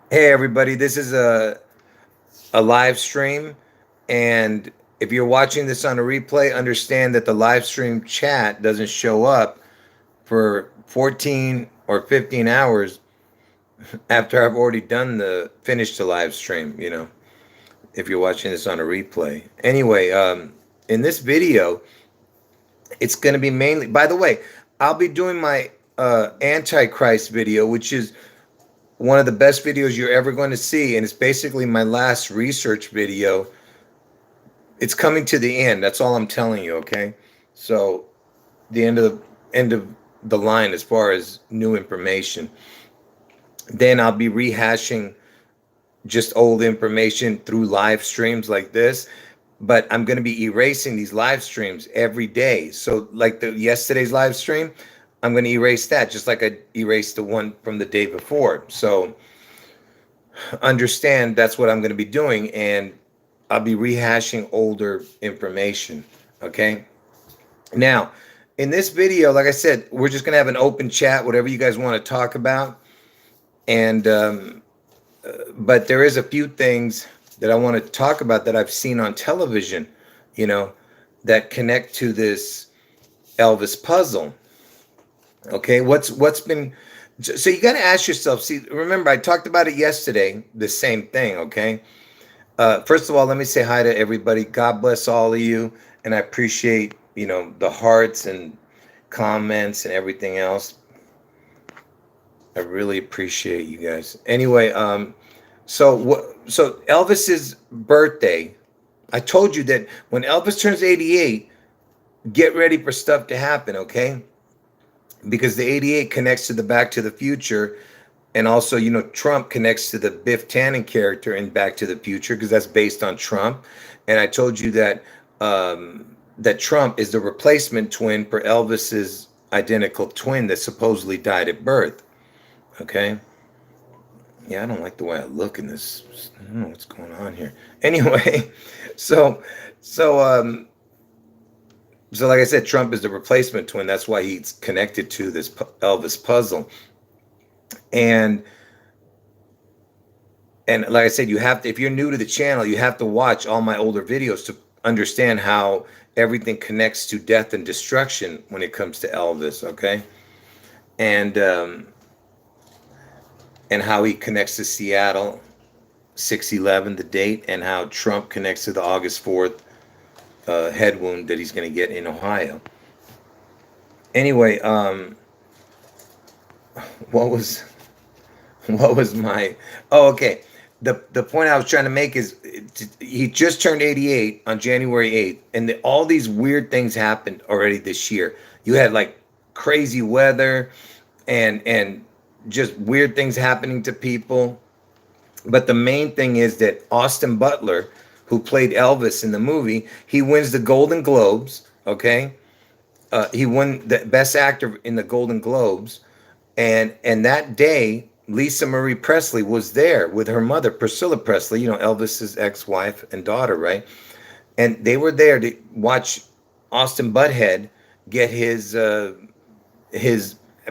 Hey everybody, this is a live stream, and if you're watching this on a replay, understand that the live stream chat doesn't show up for 14 or 15 hours after I've already done the finished the live stream, if you're watching this on a replay. Anyway, in this video, it's going to be mainly, by the way, I'll be doing my Antichrist video, which is one of the best videos you're ever going to see, and it's basically my last research video. It's coming to the end. That's all I'm telling you, okay? So the end of the line as far as new information. Then I'll be rehashing just old information through live streams like this, but I'm going to be erasing these live streams every day. So like the yesterday's live stream, I'm going to erase that just like I erased the one from the day before. So understand that's what I'm going to be doing, and I'll be rehashing older information. Okay. Now, in this video, like I said, we're just going to have an open chat, whatever you guys want to talk about. And, but there is a few things that I want to talk about that I've seen on television, you know, that connect to this Elvis puzzle. Okay. What's been, so you got to ask yourself, see, remember, I talked about it yesterday, the same thing. Okay. First of all, let me say hi to everybody. God bless all of you, and I appreciate the hearts and comments and everything else. I really appreciate you guys. Anyway, so Elvis's birthday. I told you that when Elvis turns 88, get ready for stuff to happen. Okay, because the 88 connects to the Back to the Future, and also Trump connects to the Biff Tannen character in Back to the Future because that's based on Trump. And I told you that that Trump is the replacement twin for Elvis's identical twin that supposedly died at birth. Okay. Yeah, I don't like the way I look in this. I don't know what's going on here. Anyway, so so um so like I said, Trump is the replacement twin. That's why he's connected to this Elvis puzzle. And like I said, you have to, if you're new to the channel, you have to watch all my older videos to understand how everything connects to death and destruction when it comes to Elvis. Okay. And and how he connects to Seattle 6/11, the date, and how Trump connects to the August 4th head wound that he's going to get in Ohio. Anyway, what was what was my, oh, okay, the point I was trying to make is he just turned 88 on January 8th, and all these weird things happened already this year. You had like crazy weather and just weird things happening to people. But the main thing is that Austin Butler, who played Elvis in the movie, he wins the Golden Globes. Okay, he won the Best Actor in the Golden Globes, and that day, Lisa Marie Presley was there with her mother, Priscilla Presley, Elvis's ex-wife and daughter, right? And they were there to watch Austin Butthead get his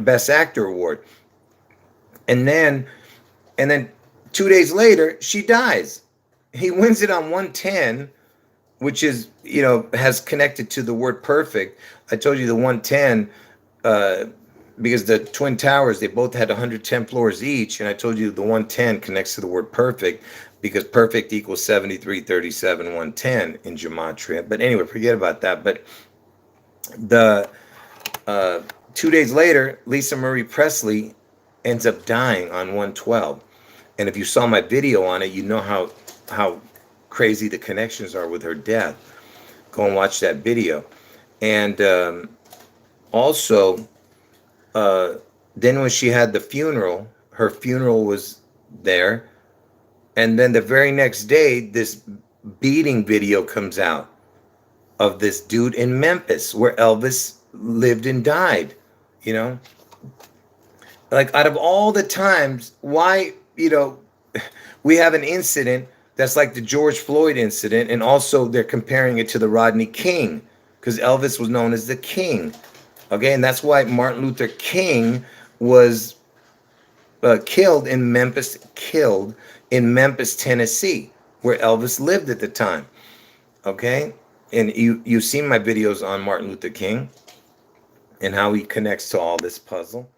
Best Actor award. And then and then 2 days later, she dies. He wins it on 110, which is, has connected to the word perfect. I told you the 110, because the Twin Towers, they both had 110 floors each. And I told you the 110 connects to the word perfect because perfect equals 73, 37, 110 in gematria. But anyway, forget about that. But the 2 days later, Lisa Marie Presley ends up dying on 112. And if you saw my video on it, you know how crazy the connections are with her death. Go and watch that video. And also, then when she had the funeral, her funeral was there. And then the very next day, this beating video comes out of this dude in Memphis where Elvis lived and died. You know, like out of all the times, why, we have an incident that's like the George Floyd incident, and also they're comparing it to the Rodney King because Elvis was known as the King. Okay, and that's why Martin Luther King was killed in Memphis, Tennessee, where Elvis lived at the time. Okay, and you've seen my videos on Martin Luther King and how he connects to all this puzzle.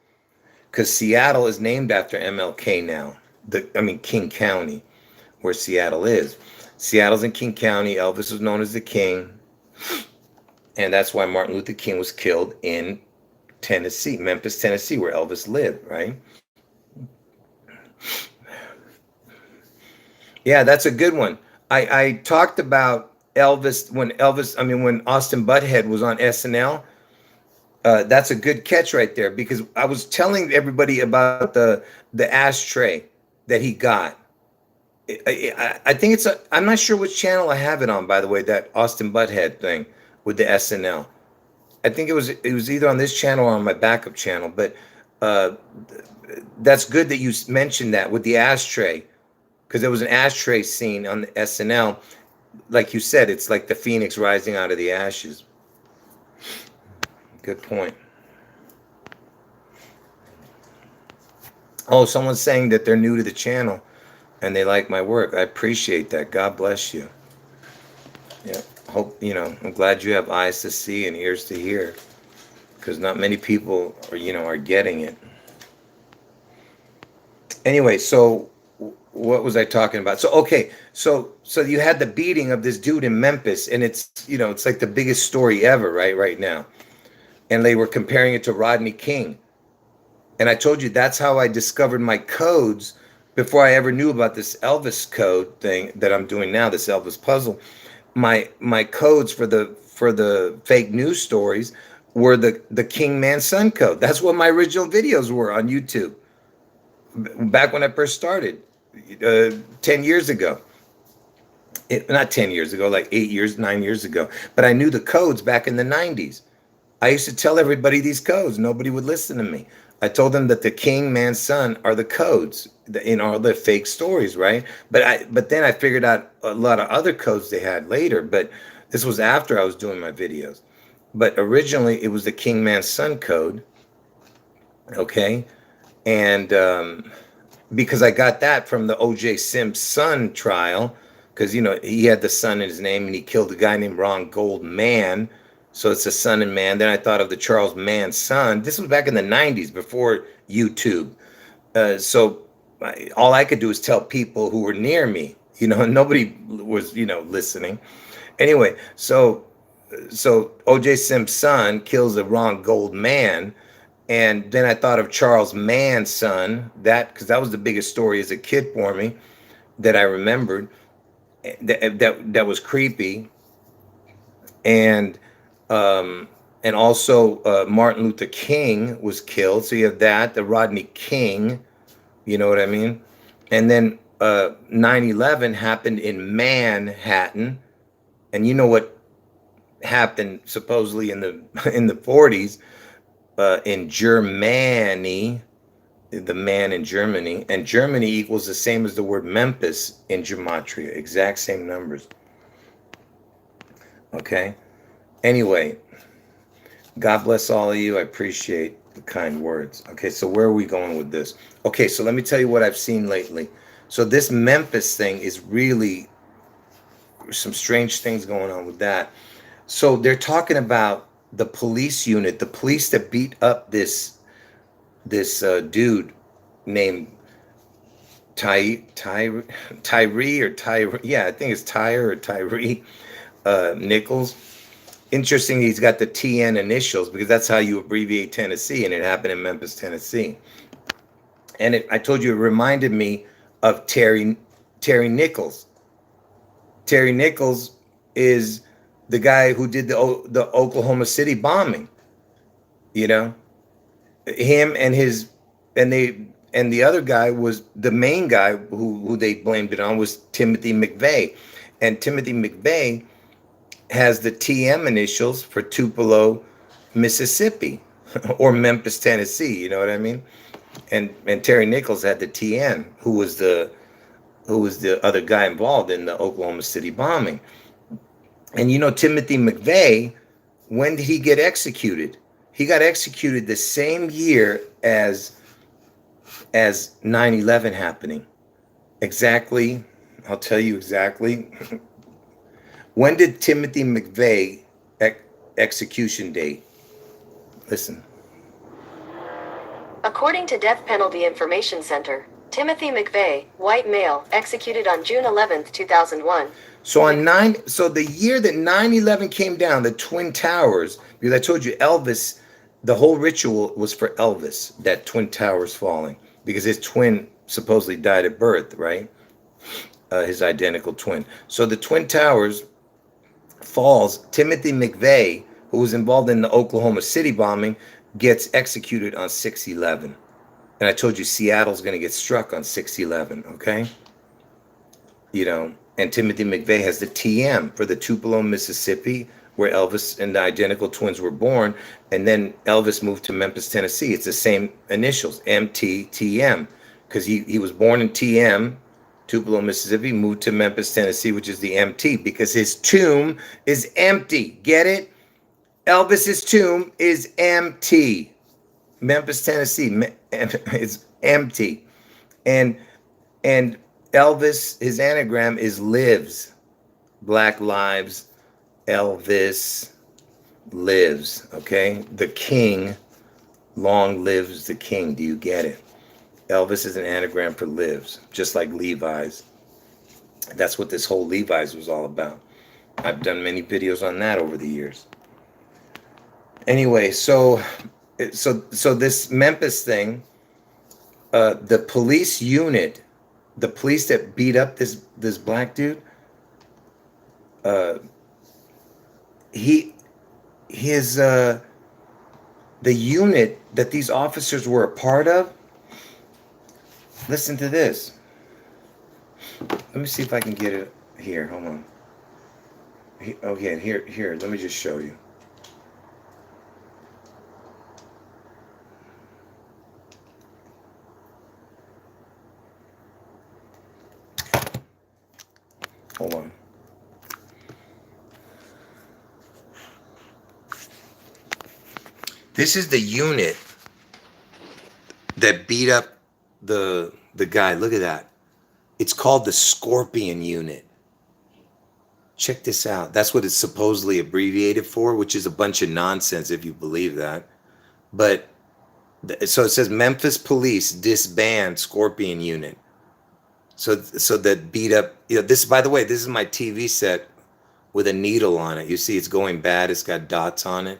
Because Seattle is named after MLK now. King County, where Seattle is. Seattle's in King County. Elvis was known as the King, and that's why Martin Luther King was killed in Tennessee, Memphis, Tennessee, where Elvis lived, right? Yeah, that's a good one. I talked about Elvis when Austin Butthead was on SNL. That's a good catch right there, because I was telling everybody about the ashtray that he got. I think I'm not sure which channel I have it on, by the way, that Austin Butthead thing with the SNL. I think it was either on this channel or on my backup channel, but that's good that you mentioned that with the ashtray, because there was an ashtray scene on the SNL. Like you said, it's like the phoenix rising out of the ashes. Good point. Oh, someone's saying that they're new to the channel and they like my work. I appreciate that. God bless you. Yeah. Hope, I'm glad you have eyes to see and ears to hear, because not many people are getting it. Anyway, so what was I talking about? So, okay. So you had the beating of this dude in Memphis, and it's like the biggest story ever, right now. And they were comparing it to Rodney King. And I told you that's how I discovered my codes before I ever knew about this Elvis code thing that I'm doing now, this Elvis puzzle. My codes for the fake news stories were the King Man Son code. That's what my original videos were on YouTube back when I first started 10 years ago. Not 10 years ago, like 9 years ago. But I knew the codes back in the 90s. I used to tell everybody these codes. Nobody would listen to me. I told them that the King, Man, Son are the codes in all the fake stories, right? But then I figured out a lot of other codes they had later. But this was after I was doing my videos. But originally, it was the King, Man, Son code. Okay, and because I got that from the O.J. Simpson trial, because he had the son in his name and he killed a guy named Ron Goldman. So it's a son and man. Then I thought of the Charles Manson. This was back in the 90s, before YouTube. So all I could do was tell people who were near me, and nobody was, listening. Anyway, so O.J. Simpson kills a Ron Goldman. And then I thought of Charles Manson, because that was the biggest story as a kid for me that I remembered. That was creepy. And also Martin Luther King was killed. So you have that, the Rodney King, you know what I mean? And then 9/11 happened in Manhattan. And you know what happened supposedly in the 40s in Germany, the man in Germany. And Germany equals the same as the word Memphis in gematria, exact same numbers. Okay. Anyway, God bless all of you. I appreciate the kind words. Okay, so where are we going with this? Okay, so let me tell you what I've seen lately. So this Memphis thing is really some strange things going on with that. So they're talking about the police unit, the police that beat up this dude named Tyree or Tyree. Yeah, I think it's Tyre or Tyree Nichols. Interesting, he's got the TN initials, because that's how you abbreviate Tennessee, and it happened in Memphis, Tennessee. And I told you, it reminded me of Terry Nichols. Terry Nichols is the guy who did the Oklahoma City bombing. Him and the other guy was the main guy who they blamed it on was Timothy McVeigh, and Timothy McVeigh has the TM initials for Tupelo, Mississippi, or Memphis, Tennessee. You know what I mean? And Terry Nichols had the TN, who was the other guy involved in the Oklahoma City bombing. And Timothy McVeigh, when did he get executed? He got executed the same year as as 9/11 happening. Exactly, I'll tell you exactly. When did Timothy McVeigh execution date? Listen. According to Death Penalty Information Center, Timothy McVeigh, white male, executed on June 11th, 2001. So the year that 9/11 came down, the Twin Towers, because I told you Elvis, the whole ritual was for Elvis, that Twin Towers falling, because his twin supposedly died at birth, right? His identical twin. So the Twin Towers falls. Timothy McVeigh, who was involved in the Oklahoma City bombing, gets executed on 6/11. And I told you Seattle's going to get struck on 6/11, okay? You know, and Timothy McVeigh has the TM for the Tupelo, Mississippi, where Elvis and the identical twins were born. And then Elvis moved to Memphis, Tennessee. It's the same initials, MTTM, because he was born in TM, Tupelo, Mississippi, moved to Memphis, Tennessee, which is the MT, because his tomb is empty. Get it? Elvis's tomb is empty. Memphis, Tennessee, is empty. And Elvis, his anagram is lives. Black lives, Elvis lives, okay? The king, long lives the king. Do you get it? Elvis is an anagram for lives, just like Levi's. That's what this whole Levi's was all about. I've done many videos on that over the years. Anyway, so this Memphis thing, the police unit, the police that beat up this black dude, the unit that these officers were a part of. Listen to this. Let me see if I can get it here. Hold on. Okay, here. Let me just show you. Hold on. This is the unit that beat up the guy. Look at that. It's called the Scorpion Unit. Check this out. That's what it's supposedly abbreviated for, which is a bunch of nonsense if you believe that. But so it says Memphis Police disband Scorpion Unit. So that beat up, this, by the way, this is my TV set with a needle on it. You see it's going bad. It's got dots on it.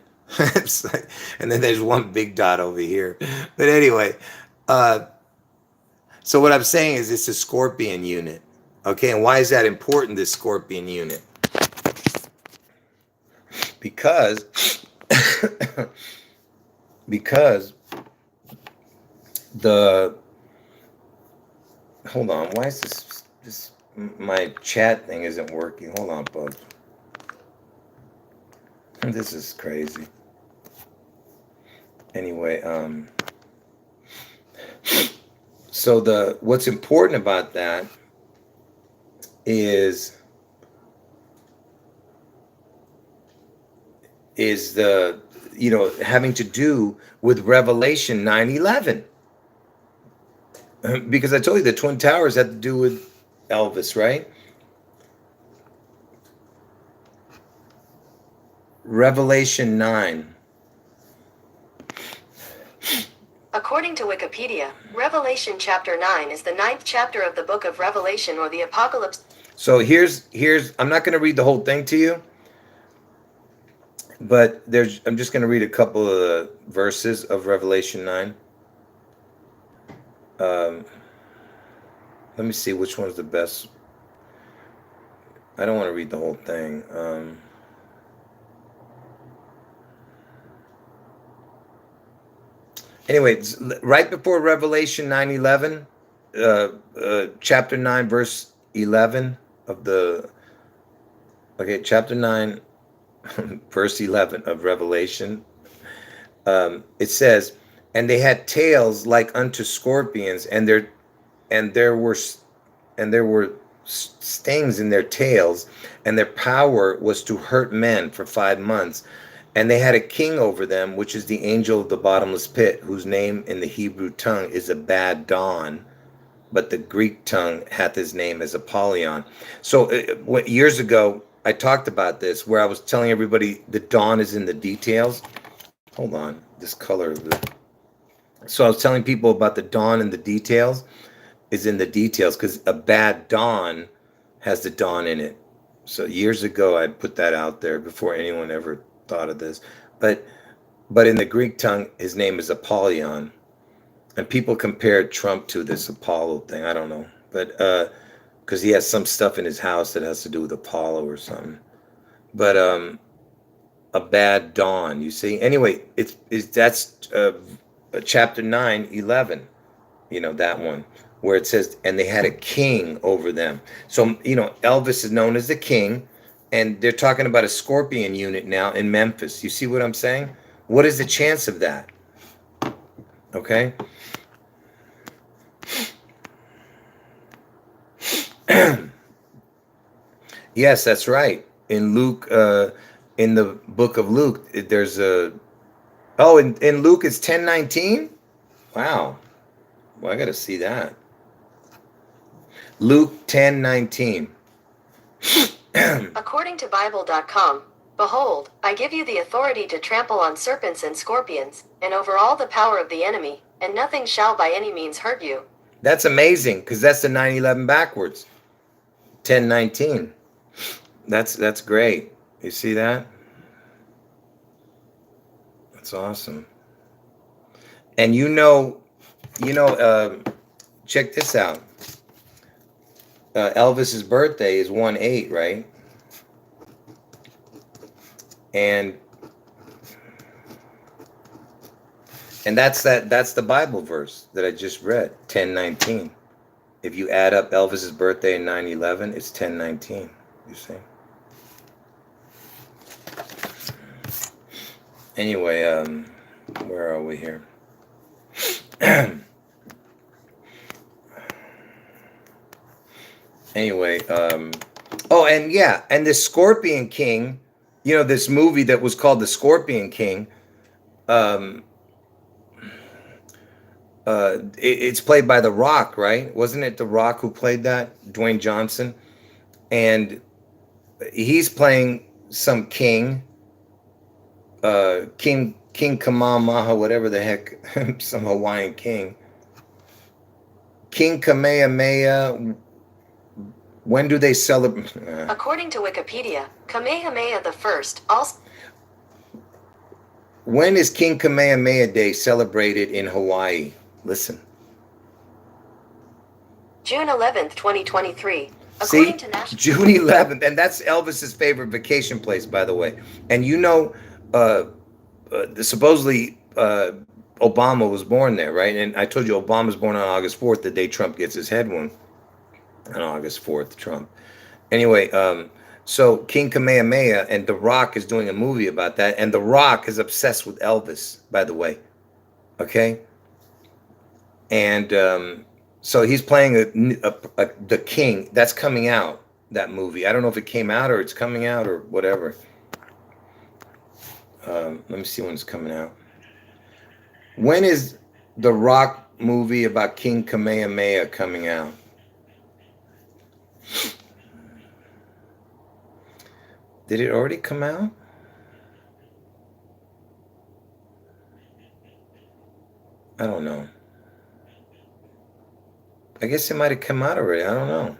And then there's one big dot over here. But anyway, so what I'm saying is it's a Scorpion Unit. Okay, and why is that important, this Scorpion Unit? Because hold on, why is this my chat thing isn't working? Hold on, bud. This is crazy. Anyway, so what's important about that is the having to do with Revelation 9/11. Because I told you the Twin Towers had to do with Elvis, right? Revelation 9. According to Wikipedia, Revelation chapter 9 is the 9th chapter of the book of Revelation, or the Apocalypse. So here's I'm not going to read the whole thing to you, but I'm just going to read a couple of the verses of Revelation 9. Let me see which one's the best. I don't want to read the whole thing. Anyway, right before Revelation 9:11, chapter 9, verse 11 of the. Okay, chapter 9, verse 11 of Revelation. It says, "And they had tails like unto scorpions, and there were stings in their tails, and their power was to hurt men for 5 months. And they had a king over them, which is the angel of the bottomless pit, whose name in the Hebrew tongue is Abaddon, but the Greek tongue hath his name as Apollyon. So years ago, I talked about this, where I was telling everybody the dawn is in the details. Hold on, this color. So I was telling people about the dawn and the details is in the details, because a bad dawn has the dawn in it. So years ago, I put that out there before anyone ever thought of this. But in the Greek tongue, his name is Apollyon. And people compared Trump to this Apollo thing. I don't know. But because he has some stuff in his house that has to do with Apollo or something. But a bad dawn, you see. Anyway, that's chapter 9:11. You know, that one, where it says, and they had a king over them. So, you know, Elvis is known as the king, and they're talking about a scorpion unit now in Memphis. You see what I'm saying? What is the chance of that? Okay. Yes, that's right. In Luke, in the book of Luke, there's a, oh, in Luke it's 10:19. Wow. Well, I got to see that. Luke 10:19. According to Bible.com, behold, I give you the authority to trample on serpents and scorpions, and over all the power of the enemy, and nothing shall by any means hurt you. That's amazing, because that's the 9:11 backwards. 10:19. That's great. You see that? That's awesome. And check this out. Elvis's birthday is 1/8, right? And that's the Bible verse that I just read, 10:19. If you add up Elvis's birthday and 9/11, it's 10:19. You see? Anyway, where are we here? Anyway, oh, and yeah, and the Scorpion King, you know, this movie that was called The Scorpion King, it's played by The Rock, right? Wasn't it The Rock who played that? Dwayne Johnson. And he's playing some king, King Kamamaha, whatever the heck, some Hawaiian king. King Kamehameha. When do they celebrate? According to Wikipedia, Kamehameha I also. When is King Kamehameha Day celebrated in Hawaii? Listen. June 11th, 2023. See, June 11th, and that's Elvis's favorite vacation place, by the way. And you know, supposedly Obama was born there, right? And I told you Obama's born on August 4th, the day Trump gets his head wound. On August 4th, Trump. Anyway, so King Kamehameha, and The Rock is doing a movie about that, and The Rock is obsessed with Elvis, by the way. Okay? And so he's playing the king. That's coming out, that movie. I don't know if it came out or it's coming out or whatever. Let me see when it's coming out. When is The Rock movie about King Kamehameha coming out? Did it already come out? I don't know. I guess it might have come out already. I don't know.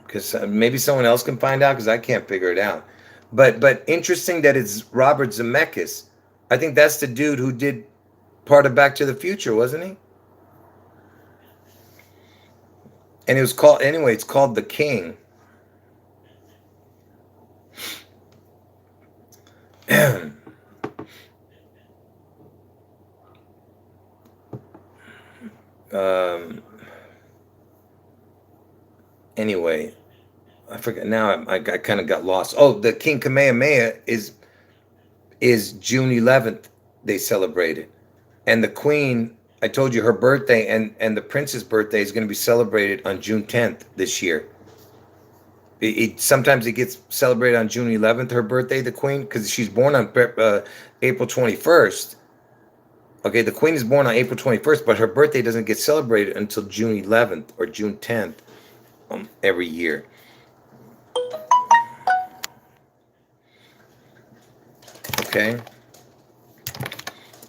Because maybe someone else can find out, because I can't figure it out. But interesting that it's Robert Zemeckis. I think that's the dude who did part of Back to the Future, wasn't he? And it was called, anyway, it's called The King. Anyway, I forget now. I kind of got lost. Oh, the King Kamehameha is June 11th. They celebrated, and the Queen. I told you her birthday and the prince's birthday is going to be celebrated on June 10th this year. Sometimes it gets celebrated on June 11th, her birthday, the Queen, because she's born on April 21st. Okay, the Queen is born on April 21st, but her birthday doesn't get celebrated until June 11th or June 10th every year. Okay.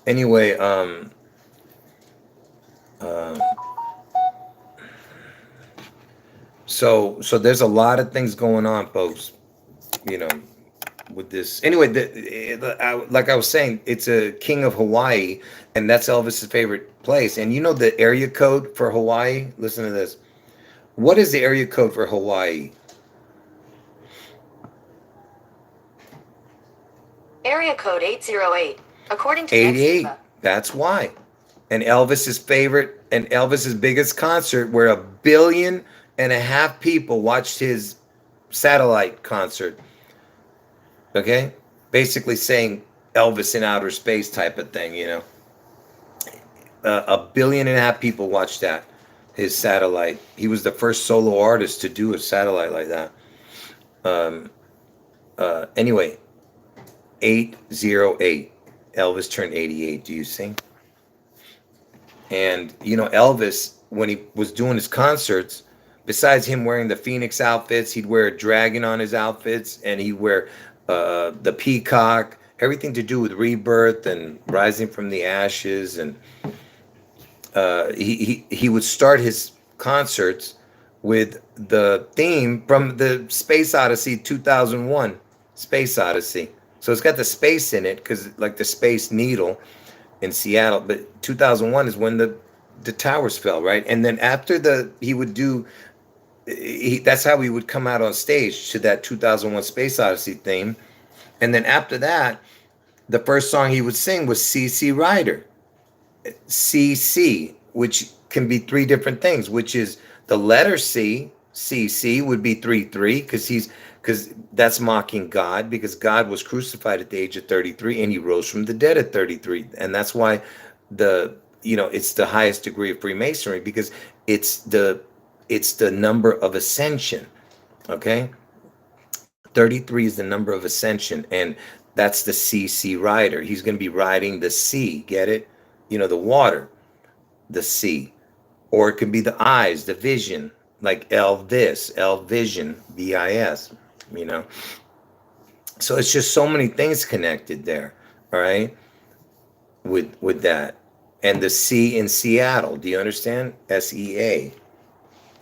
Anyway, so there's a lot of things going on, folks. You know, with this. Anyway, like I was saying, it's a king of Hawaii, and that's Elvis's favorite place. And you know the area code for Hawaii? Listen to this. What is the area code for Hawaii? Area code 808. According to 88. Next. That's why. And Elvis's favorite and Elvis's biggest concert, where 1.5 billion people watched his satellite concert. Okay, basically saying Elvis in outer space type of thing. 1.5 billion people watched that, his satellite. He was the first solo artist to do a satellite like that. Anyway, 808. Elvis turned 88. Do you see? And Elvis, when he was doing his concerts, besides him wearing the Phoenix outfits, he'd wear a dragon on his outfits, and he'd wear the peacock, everything to do with rebirth and rising from the ashes. And he would start his concerts with the theme from the Space Odyssey 2001, Space Odyssey. So it's got the space in it, because like the Space Needle in Seattle. But 2001 is when the towers fell, right? And then after that's how he would come out on stage, to that 2001 Space Odyssey theme. And then after that, the first song he would sing was CC Rider. CC, which can be three different things, which is the letter C. CC would be 33, because that's mocking God, because God was crucified at the age of 33 and he rose from the dead at 33. And that's why it's the highest degree of Freemasonry, because it's the number of ascension. Okay, 33 is the number of ascension, and that's the CC rider. He's going to be riding the sea. Get it? The water, the sea. Or it could be the eyes, the vision, like Elvis, Vision, VIS. So it's just so many things connected there. All right, with that. And the sea in Seattle. Do you understand? SEA.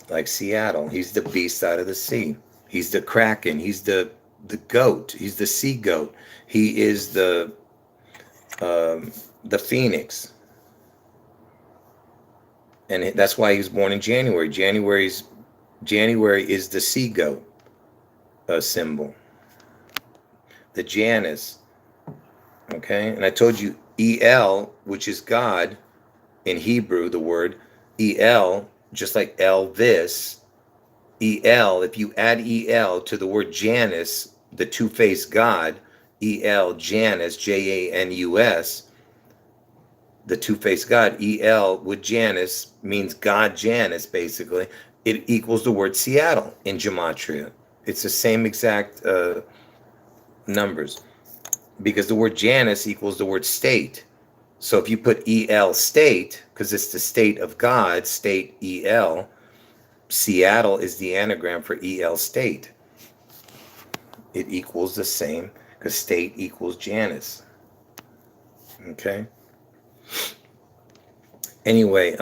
Like Seattle. He's the beast out of the sea. He's the kraken. He's the goat. He's the sea goat. He is the phoenix. And that's why he was born in January. January is the sea goat symbol. The Janus. Okay? And I told you El, which is God in Hebrew, the word El, just like Elvis, El, if you add El to the word Janus, the two-faced God, El, Janus, Janus, the two-faced God, El with Janus means God Janus, basically. It equals the word Seattle in Gematria. It's the same exact numbers, because the word Janus equals the word state. So if you put El state, because it's the state of God, state El, Seattle is the anagram for El state. It equals the same, because state equals Janus. Okay. Anyway,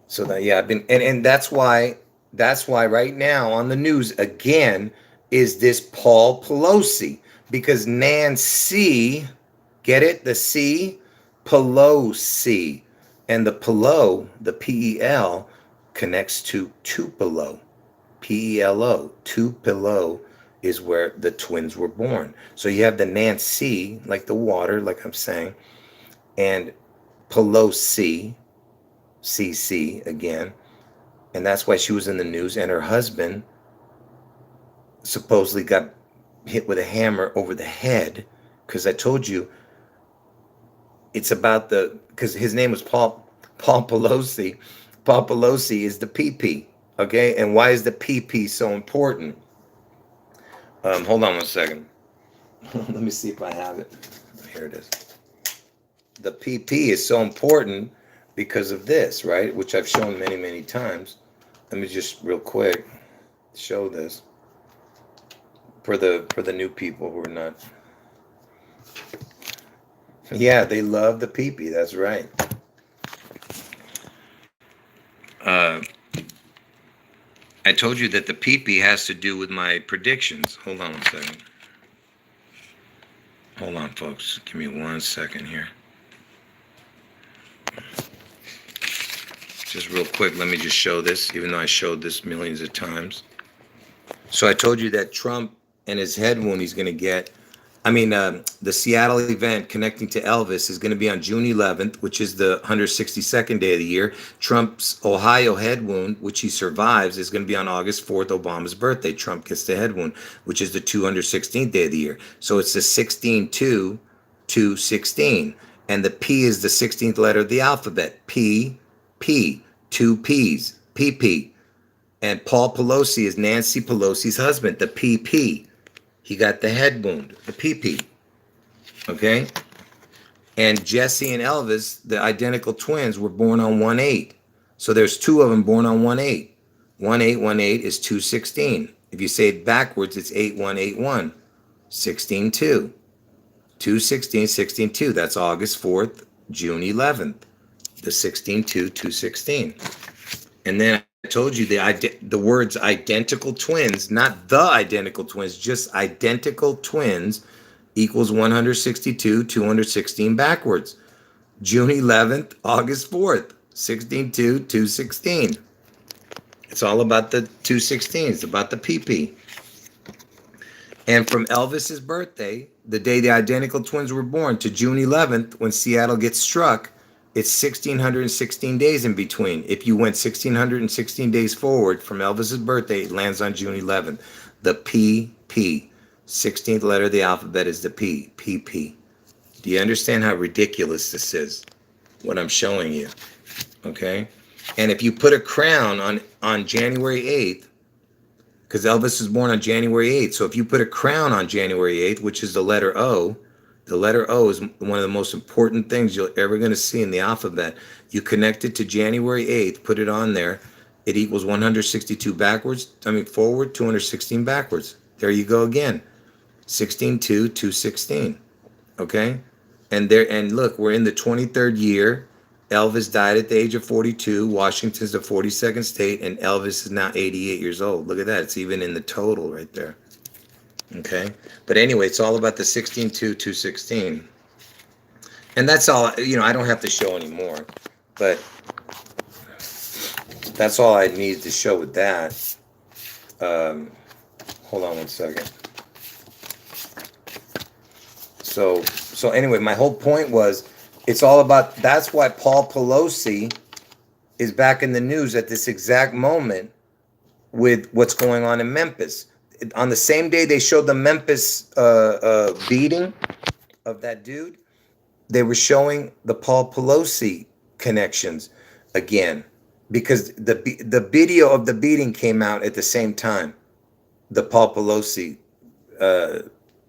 so that, yeah, I've been, and that's why right now on the news again is this Paul Pelosi, because Nancy, get it? The C, Pelosi, and the Pelo, the Pel, connects to Tupelo, Pelo. Tupelo is where the twins were born. So you have the Nancy, like the water, like I'm saying, and Pelosi, CC again, and that's why she was in the news. And her husband supposedly got hit with a hammer over the head, because I told you it's about because his name was Paul Pelosi. Paul Pelosi is the PP. Okay, and why is the PP so important? Hold on 1 second. Let me see if I have it. Here it is. The PP is so important because of this, right? Which I've shown many, many times. Let me just real quick show this for the new people who are not. Yeah, they love the PP. That's right. Uh, I told you that the PP has to do with my predictions. Hold on 1 second. Hold on, folks. Give me 1 second here. Just real quick, let me just show this, even though I showed this millions of times. So I told you that Trump and his head wound he's going to get. The Seattle event connecting to Elvis is going to be on June 11th, which is the 162nd day of the year. Trump's Ohio head wound, which he survives, is going to be on August 4th, Obama's birthday. Trump gets the head wound, which is the 216th day of the year. So it's the 16-2-216. And the P is the 16th letter of the alphabet. P, P, two P's, PP. And Paul Pelosi is Nancy Pelosi's husband, the PP. He got the head wound, the PP. Okay? And Jesse and Elvis, the identical twins, were born on 1/8. So there's two of them born on 1/8. 1/8 is 216. If you say it backwards, it's 8181. 16-2. 216, 16-2. That's August 4th, June 11th. The 16-2-216. And then I told you the words identical twins, not the identical twins, just identical twins equals 162, 216 backwards. June 11th, August 4th, 16-2, 216. It's all about the 216. It's about the PP. And from Elvis's birthday, the day the identical twins were born, to June 11th, when Seattle gets struck, it's 1,616 days in between. If you went 1,616 days forward from Elvis's birthday, it lands on June 11th. The PP, 16th letter of the alphabet is the P, PP. Do you understand how ridiculous this is, what I'm showing you? Okay? And if you put a crown on January 8th, because Elvis was born on January 8th, so if you put a crown on January 8th, which is the letter O, the letter O is one of the most important things you're ever going to see in the alphabet. You connect it to January 8th, put it on there. It equals 162 forward, 216 backwards. There you go again. 16-2, 216. Okay? And look, we're in the 23rd year. Elvis died at the age of 42. Washington's the 42nd state, and Elvis is now 88 years old. Look at that. It's even in the total right there. Okay? But anyway, it's all about the 16-2, 216. And that's all, I don't have to show anymore. But that's all I need to show with that. Hold on 1 second. So anyway, my whole point was, it's all about, that's why Paul Pelosi is back in the news at this exact moment with what's going on in Memphis. On the same day they showed the Memphis beating of that dude, they were showing the Paul Pelosi connections again, because the video of the beating came out at the same time. The Paul Pelosi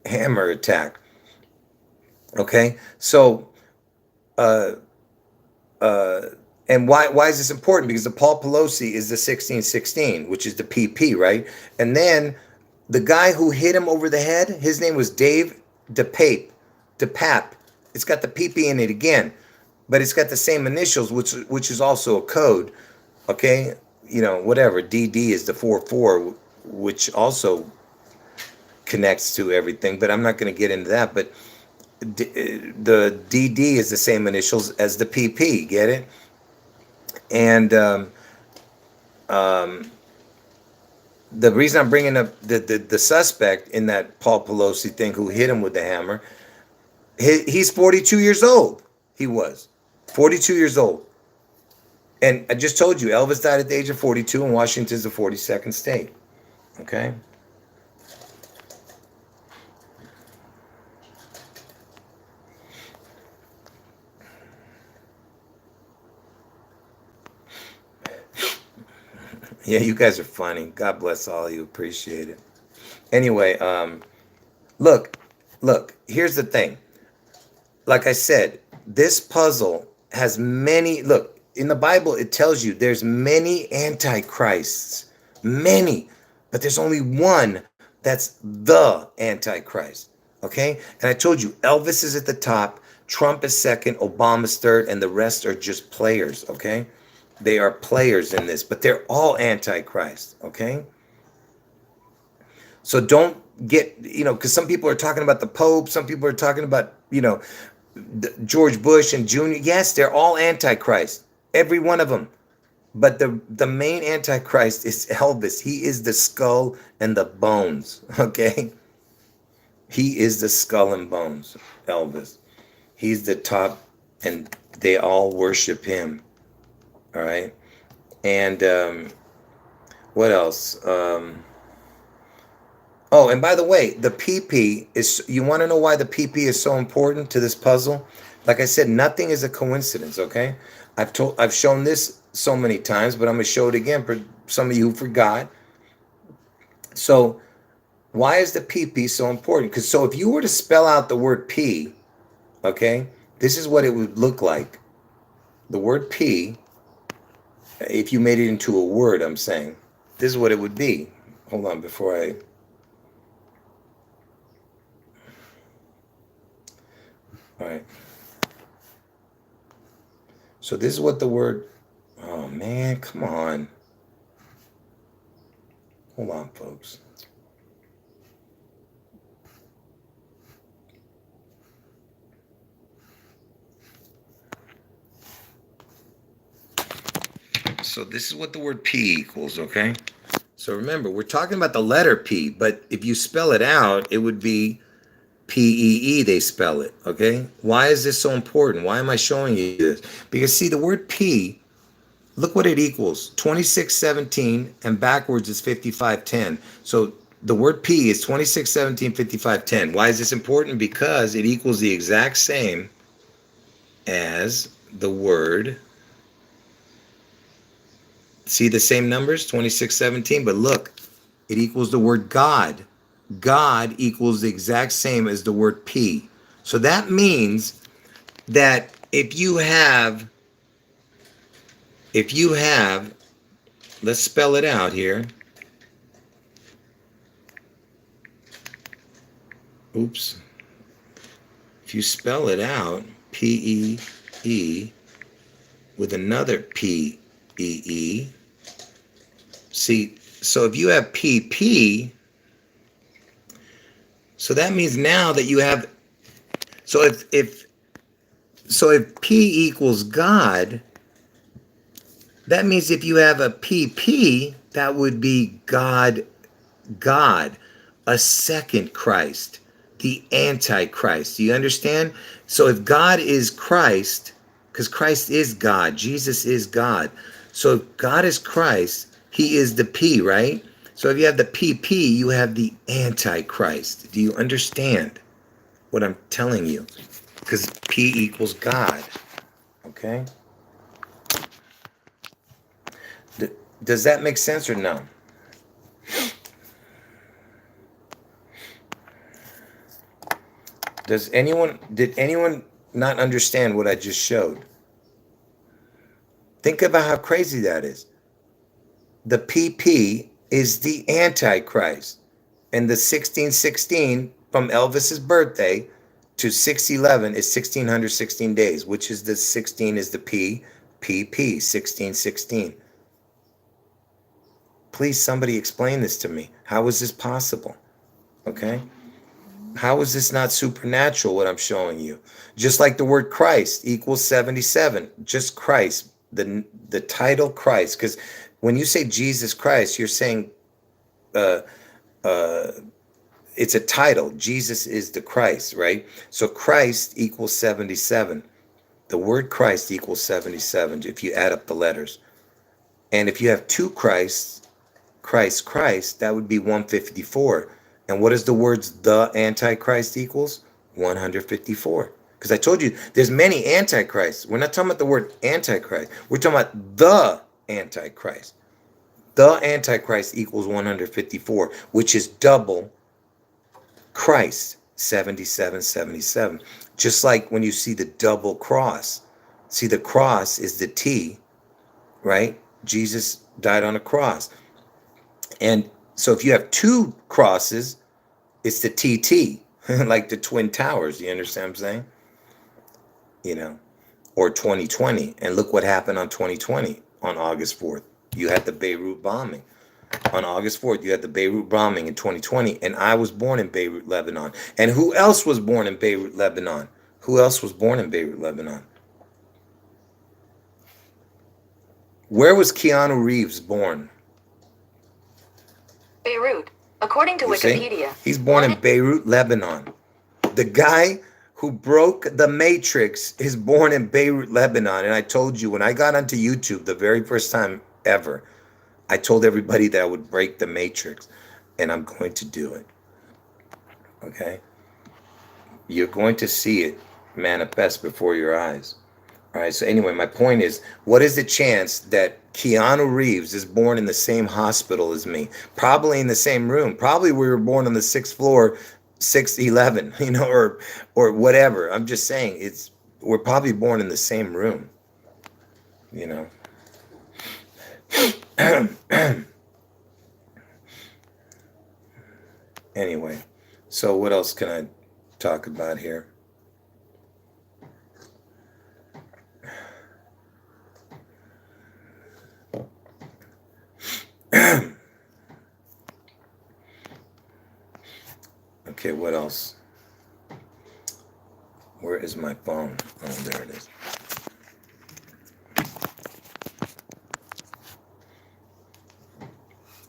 hammer attack. Okay, so and why is this important? Because the Paul Pelosi is the 1616, which is the PP, right? And then the guy who hit him over the head, his name was Dave DePape. It's got the PP in it again, but it's got the same initials, which is also a code. Okay, whatever. DD is the 44, which also connects to everything. But I'm not going to get into that. But the DD is the same initials as the PP. Get it? And the reason I'm bringing up the suspect in that Paul Pelosi thing who hit him with the hammer, he's 42 years old. He was 42 years old. And I just told you, Elvis died at the age of 42, and Washington's the 42nd state. Okay? Yeah, you guys are funny. God bless all of you. Appreciate it. Anyway, look, here's the thing. Like I said, this puzzle has many, look, in the Bible, it tells you there's many antichrists, many, but there's only one that's the antichrist. Okay. And I told you, Elvis is at the top, Trump is second, Obama's third, and the rest are just players. Okay. They are players in this, but they're all antichrist. Okay. So don't get, because some people are talking about the Pope, some people are talking about, George Bush and Jr. Yes, they're all antichrist, every one of them. But the main antichrist is Elvis. He is the skull and the bones. Okay, he is the skull and bones. Elvis. He's the top, and they all worship him. All right, and what else? Oh, and by the way, the PP is, you want to know why the PP is so important to this puzzle? Like I said, nothing is a coincidence, okay? I've shown this so many times, but I'm going to show it again for some of you who forgot. So, why is the PP so important? Because so if you were to spell out the word P, okay, this is what it would look like. The word P, if you made it into a word, I'm saying, this is what it would be. Hold on, before I... All right. So this is what the word, oh man, come on. Hold on, folks. So this is what the word P equals, okay? So remember, we're talking about the letter P, but if you spell it out, it would be P-E-E, they spell it, okay? Why is this so important? Why am I showing you this? Because see, the word P, look what it equals. 2617, and backwards is 5510. So the word P is 2617, 5510. Why is this important? Because it equals the exact same as the word. See the same numbers, 2617, but look, it equals the word God. God equals the exact same as the word P. So that means that if you have, let's spell it out here. Oops. If you spell it out, P-E-E with another P-E-E. See, so if you have P-P, so that means now that you have, so if P equals God, that means if you have a PP, that would be God, a second Christ, the Antichrist. Do you understand? So if God is Christ, because Christ is God, Jesus is God. So if God is Christ, he is the P, right? So if you have the PP, you have the Antichrist. Do you understand what I'm telling you? Because P equals God. Okay? Does that make sense or no? Did anyone not understand what I just showed? Think about how crazy that is. The PP is the Antichrist. And the 1616 from Elvis's birthday to 611 is 1616 days, which is the 16 is the PP, 1616. Please, somebody explain this to me. How is this possible? Okay? How is this not supernatural, what I'm showing you? Just like the word Christ equals 77. Just Christ, the title Christ. Because when you say Jesus Christ, you're saying it's a title. Jesus is the Christ, right? So Christ equals 77. The word Christ equals 77 if you add up the letters. And if you have two Christs, Christ, that would be 154. And what is the words the Antichrist equals? 154. Because I told you there's many Antichrists. We're not talking about the word Antichrist. We're talking about the Antichrist. The Antichrist equals 154, which is double Christ, 7777. Just like when you see the double cross. See, the cross is the T, right? Jesus died on a cross. And so if you have two crosses, it's the TT, like the Twin Towers. You understand what I'm saying? You know, or 2020. And look what happened on 2020 on August 4th. You had the Beirut bombing. On August 4th, you had the Beirut bombing in 2020. And I was born in Beirut, Lebanon. And who else was born in Beirut, Lebanon? Who else was born in Beirut, Lebanon? Where was Keanu Reeves born? Beirut. According to You see? Wikipedia. He's born in Beirut, Lebanon. The guy who broke the Matrix is born in Beirut, Lebanon. And I told you, when I got onto YouTube the very first time ever, I told everybody that I would break the Matrix, and I'm going to do it. Okay? You're going to see it manifest before your eyes. All right, so anyway, my point is, what is the chance that Keanu Reeves is born in the same hospital as me? Probably in the same room. Probably we were born on the 6th floor, 611, you know, or whatever. I'm just saying, we're probably born in the same room, you know. Anyway, so what else can I talk about here? Okay, what else? Where is my phone? Oh, there it is.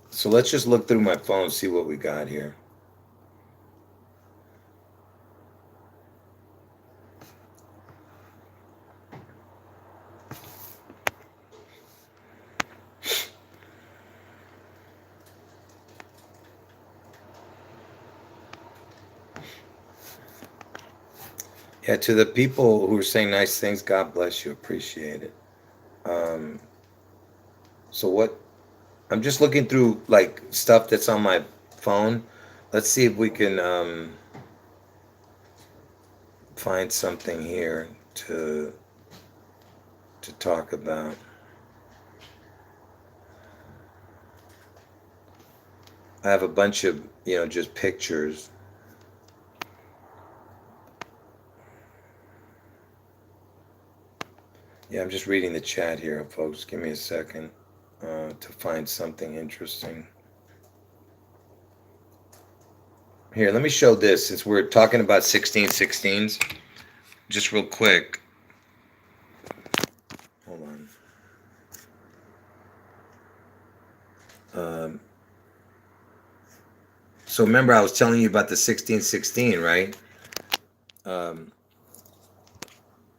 So let's just look through my phone, see what we got here. Yeah, to the people who are saying nice things, God bless you. Appreciate it. So what? I'm just looking through like stuff that's on my phone. Let's see if we can find something here to talk about. I have a bunch of, just pictures. Yeah, I'm just reading the chat here, folks. Give me a second to find something interesting. Here, let me show this since we're talking about 1616s. Just real quick. Hold on. So remember I was telling you about the 1616, right?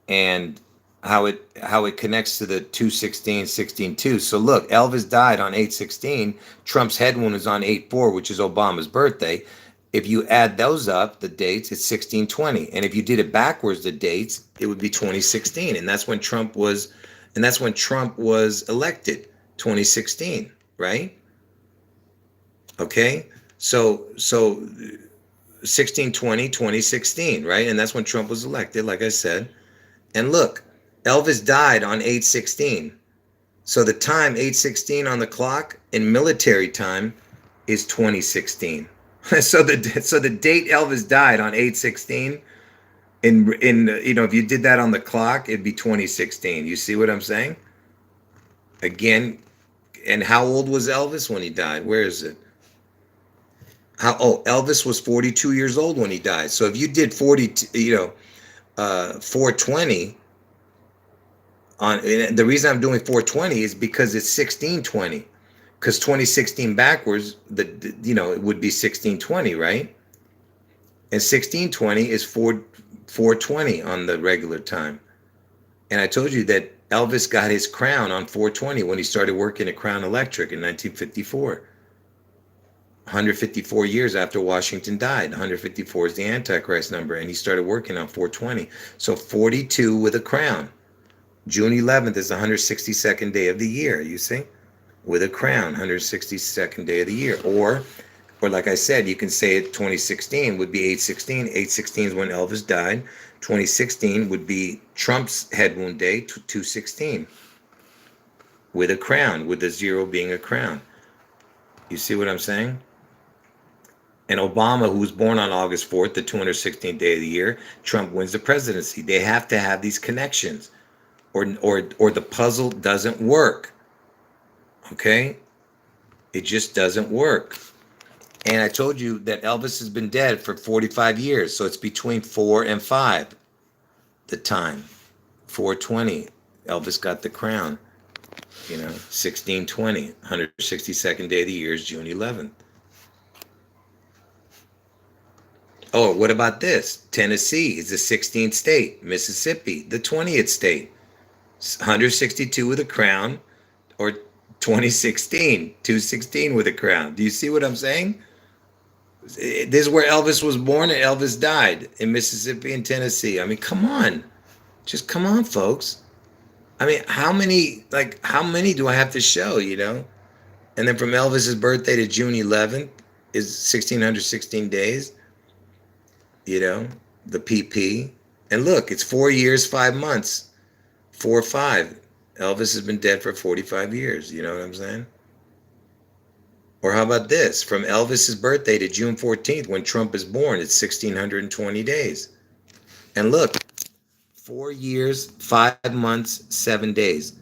And how it connects to the 216, 16-2. So look, Elvis died on 8/16. Trump's head wound is on 8/4, which is Obama's birthday. If you add those up, the dates, it's 1620. And if you did it backwards, the dates, it would be 2016. And that's when Trump was elected, 2016, right? Okay. So 1620, 2016, right? And that's when Trump was elected, like I said. And look, Elvis died on 8/16. So the time 8/16 on the clock in military time is 2016. So the date Elvis died on 8/16 in if you did that on the clock, it'd be 2016. You see what I'm saying? Again, and how old was Elvis when he died? Where is it? Elvis was 42 years old when he died. So if you did 420 on, the reason I'm doing 420 is because it's 1620, because 2016 backwards, it would be 1620, right? And 1620 is 420 on the regular time. And I told you that Elvis got his crown on 420 when he started working at Crown Electric in 1954. 154 years after Washington died. 154 is the Antichrist number, and he started working on 420. So 42 with a crown. June 11th is the 162nd day of the year, you see? with a crown, 162nd day of the year. Or like I said, you can say it 2016 would be 8/16. 8/16 is when Elvis died. 2016 would be Trump's head wound day, 2/16, with a crown, with the zero being a crown. You see what I'm saying? And Obama, who was born on August 4th, the 216th day of the year, Trump wins the presidency. They have to have these connections, or the puzzle doesn't work. Okay? It just doesn't work. And I told you that Elvis has been dead for 45 years, so it's between 4 and 5 the time. 420, Elvis got the crown. 1620, 162nd day of the year is June 11th. Oh, what about this? Tennessee is the 16th state. Mississippi, the 20th state. 162 with a crown, or 2016, 216 with a crown. Do you see what I'm saying? This is where Elvis was born and Elvis died, in Mississippi and Tennessee. I mean, come on. Just come on, folks. I mean, how many do I have to show, And then from Elvis's birthday to June 11th is 1616 days, the PP. And look, it's 4 years, 5 months, 4 or 5. Elvis has been dead for 45 years. You know what I'm saying? Or how about this? From Elvis's birthday to June 14th, when Trump is born, it's 1620 days. And look, 4 years, 5 months, 7 days.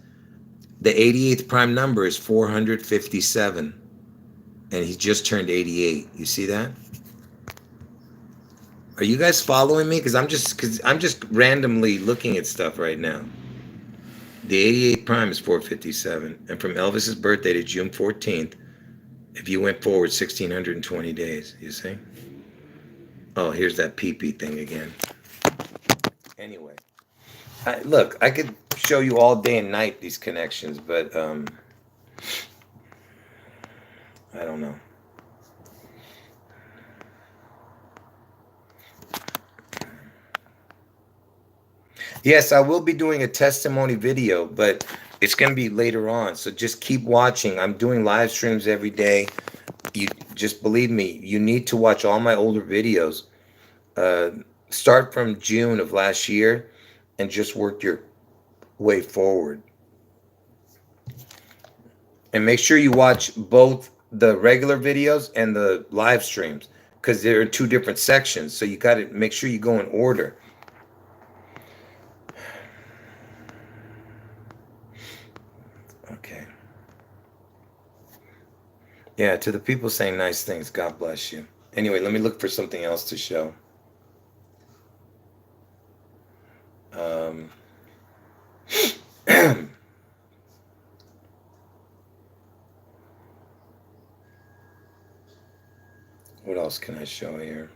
The 88th prime number is 457. And he just turned 88. You see that? Are you guys following me? Because I'm just randomly looking at stuff right now. The 88th prime is 457. And from Elvis's birthday to June 14th, if you went forward 1620 days, you see? Oh, here's that pee-pee thing again. Anyway, look, I could show you all day and night these connections, but I don't know. Yes, I will be doing a testimony video, but it's going to be later on. So just keep watching. I'm doing live streams every day. You just believe me, you need to watch all my older videos. Start from June of last year and just work your way forward. And make sure you watch both the regular videos and the live streams, because they're in 2 different sections. So you got to make sure you go in order. Okay. Yeah, to the people saying nice things, God bless you. Anyway, let me look for something else to show. What else can I show here?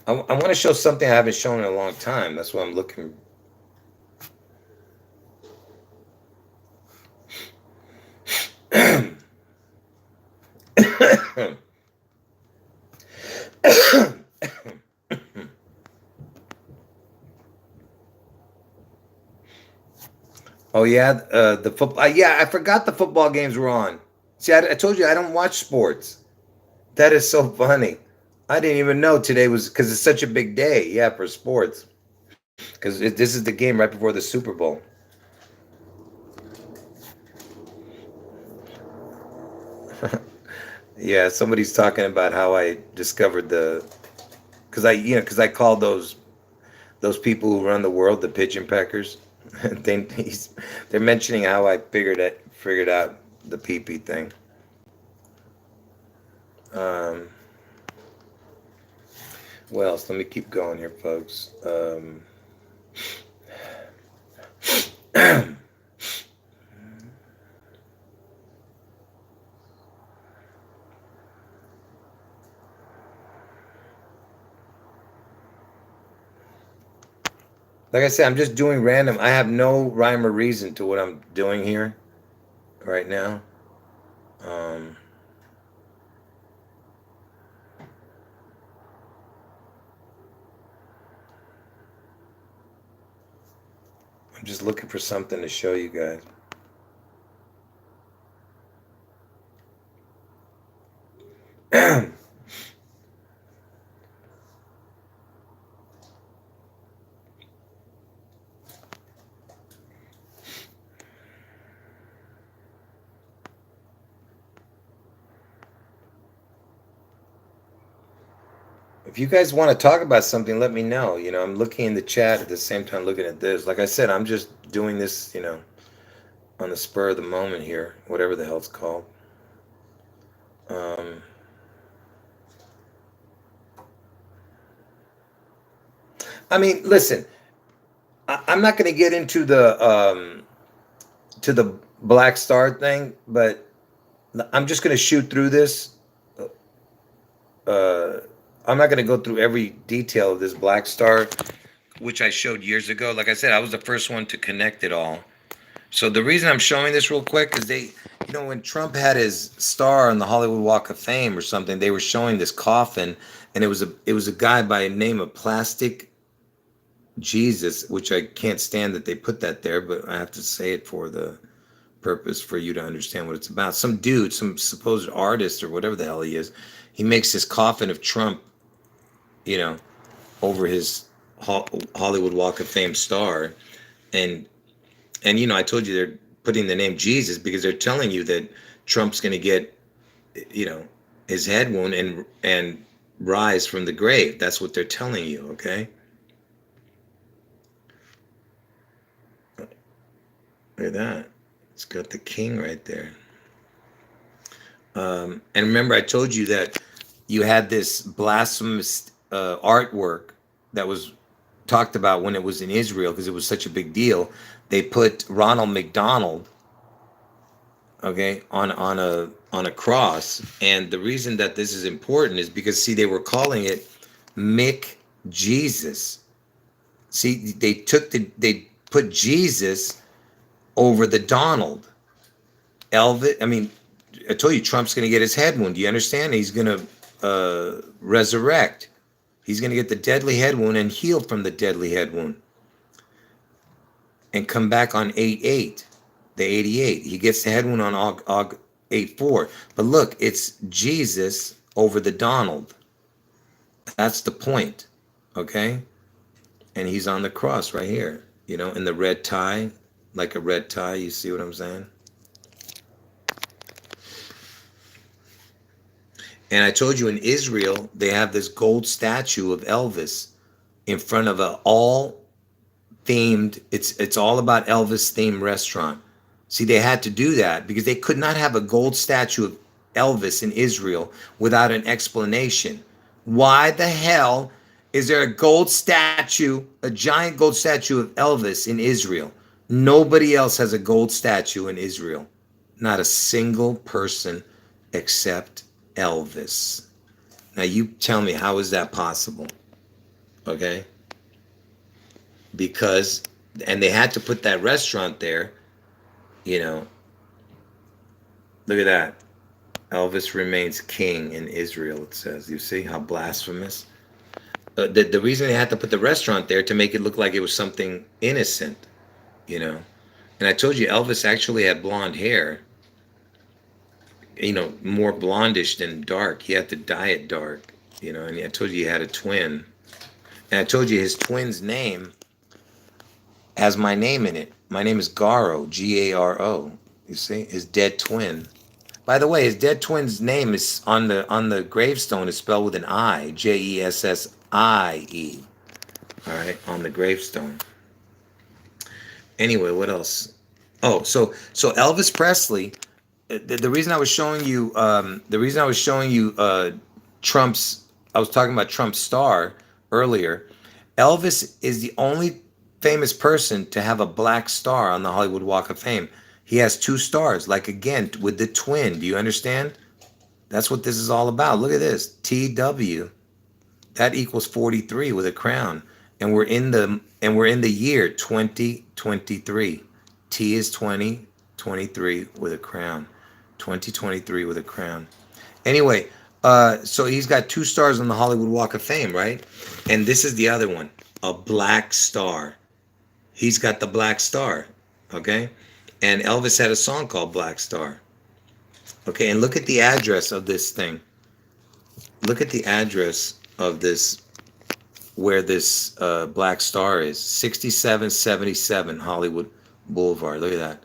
I want to show something I haven't shown in a long time. That's what I'm looking. Oh yeah, the football. Yeah, I forgot the football games were on. See, I told you I don't watch sports. That is so funny. I didn't even know today was, because it's such a big day. Yeah, for sports, because this is the game right before the Super Bowl. Yeah, somebody's talking about how I discovered because I call those people who run the world the pigeon peckers. They're mentioning how I figured out the pee-pee thing. What else? Let me keep going here, folks. Like I said, I'm just doing random. I have no rhyme or reason to what I'm doing here right now. I'm just looking for something to show you guys. If you guys want to talk about something, let me know. You know, I'm looking in the chat at the same time looking at this. Like I said, I'm just doing this, you know, on the spur of the moment here, whatever the hell it's called. I mean, listen, I'm not going to get into the Black Star thing, but I'm just going to shoot through this. Uh, I'm not going to go through every detail of this Black Star, which I showed years ago. Like I said, I was the first one to connect it all. So the reason I'm showing this real quick is they, you know, when Trump had his star on the Hollywood Walk of Fame or something, they were showing this coffin, and it was a guy by the name of Plastic Jesus, which I can't stand that they put that there, but I have to say it for the purpose for you to understand what it's about. Some dude, some supposed artist or whatever the hell he is, he makes this coffin of Trump, you know, over his Hollywood Walk of Fame star, and you know, I told you they're putting the name Jesus because they're telling you that Trump's going to get, you know, his head wound and rise from the grave. That's what they're telling you, okay? Look at that. It's got the king right there. And remember, I told you that you had this blasphemous artwork that was talked about when it was in Israel because it was such a big deal. They put Ronald McDonald, okay, on a cross, and the reason that this is important is because see, they were calling it Mick Jesus. See, they put Jesus over the Donald. Elvis, I mean, I told you Trump's going to get his head wound. Do you understand? He's going to resurrect. He's going to get the deadly head wound and heal from the deadly head wound and come back on 8/8, the 88. He gets the head wound on 8/4. But look, it's Jesus over the Donald. That's the point, okay? And he's on the cross right here, you know, in the red tie, like a red tie. You see what I'm saying? And I told you in Israel, they have this gold statue of Elvis in front of a all themed, it's all about Elvis themed restaurant. See, they had to do that because they could not have a gold statue of Elvis in Israel without an explanation. Why the hell is there a gold statue, a giant gold statue of Elvis in Israel? Nobody else has a gold statue in Israel. Not a single person except Elvis. Now you tell me, how is that possible? Okay? Because, and they had to put that restaurant there, you know. Look at that. Elvis remains king in Israel, it says. You see how blasphemous? The reason they had to put the restaurant there to make it look like it was something innocent, you know. And I told you Elvis actually had blonde hair, you know, more blondish than dark. He had to dye it dark, you know. And I told you he had a twin. And I told you his twin's name has my name in it. My name is Garo, Garo. You see, his dead twin. By the way, his dead twin's name is on the gravestone is spelled with an I, Jessie. All right, on the gravestone. Anyway, what else? Oh, so Elvis Presley. The reason I was showing you, Trump's. I was talking about Trump's star earlier. Elvis is the only famous person to have a black star on the Hollywood Walk of Fame. He has two stars, like again with the twin. Do you understand? That's what this is all about. Look at this. TW. That equals 43 with a crown. And we're in the year 2023. T is 2023 with a crown. 2023 with a crown. Anyway, so he's got two stars on the Hollywood Walk of Fame, right? And this is the other one, a black star. He's got the black star, okay? And Elvis had a song called Black Star. Okay, and look at the address of this thing. Look at the address of this, where this black star is. 6777 Hollywood Boulevard. Look at that.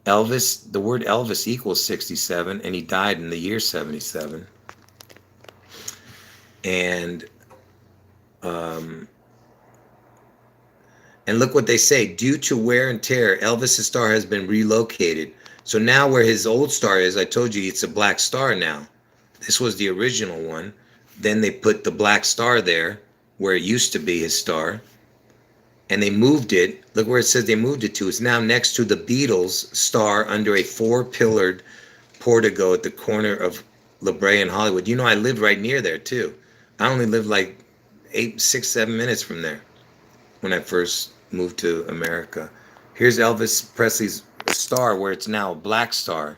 Elvis, the word Elvis equals 67, and he died in the year 77. And and look what they say. Due to wear and tear, Elvis's star has been relocated. So now where his old star is, I told you it's a black star now. This was the original one. Then they put the black star there where it used to be his star. And they moved it. Look where it says they moved it to. It's now next to the Beatles star under a four-pillared portico at the corner of La Brea and Hollywood. You know, I lived right near there too. I only lived like 8, 6, 7 minutes from there when I first moved to America. Here's Elvis Presley's star where it's now a black star,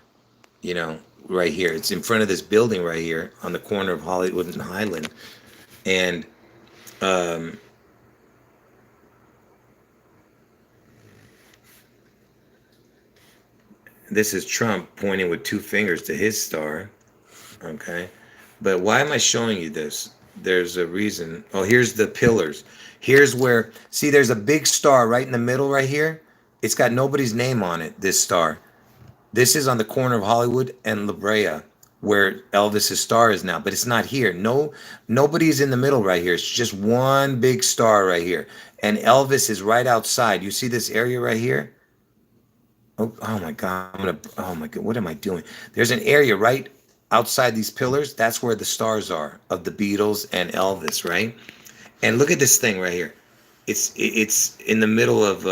you know, right here. It's in front of this building right here on the corner of Hollywood and Highland. And this is Trump pointing with 2 fingers to his star. Okay. But why am I showing you this? There's a reason. Oh, here's the pillars. Here's where, see, there's a big star right in the middle right here. It's got nobody's name on it, this star. This is on the corner of Hollywood and La Brea, where Elvis's star is now, but it's not here. No, nobody's in the middle right here. It's just one big star right here. And Elvis is right outside. You see this area right here? Oh my God. Oh my God. What am I doing? There's an area right outside these pillars. That's where the stars are of the Beatles and Elvis, right? And look at this thing right here. It's in the middle of,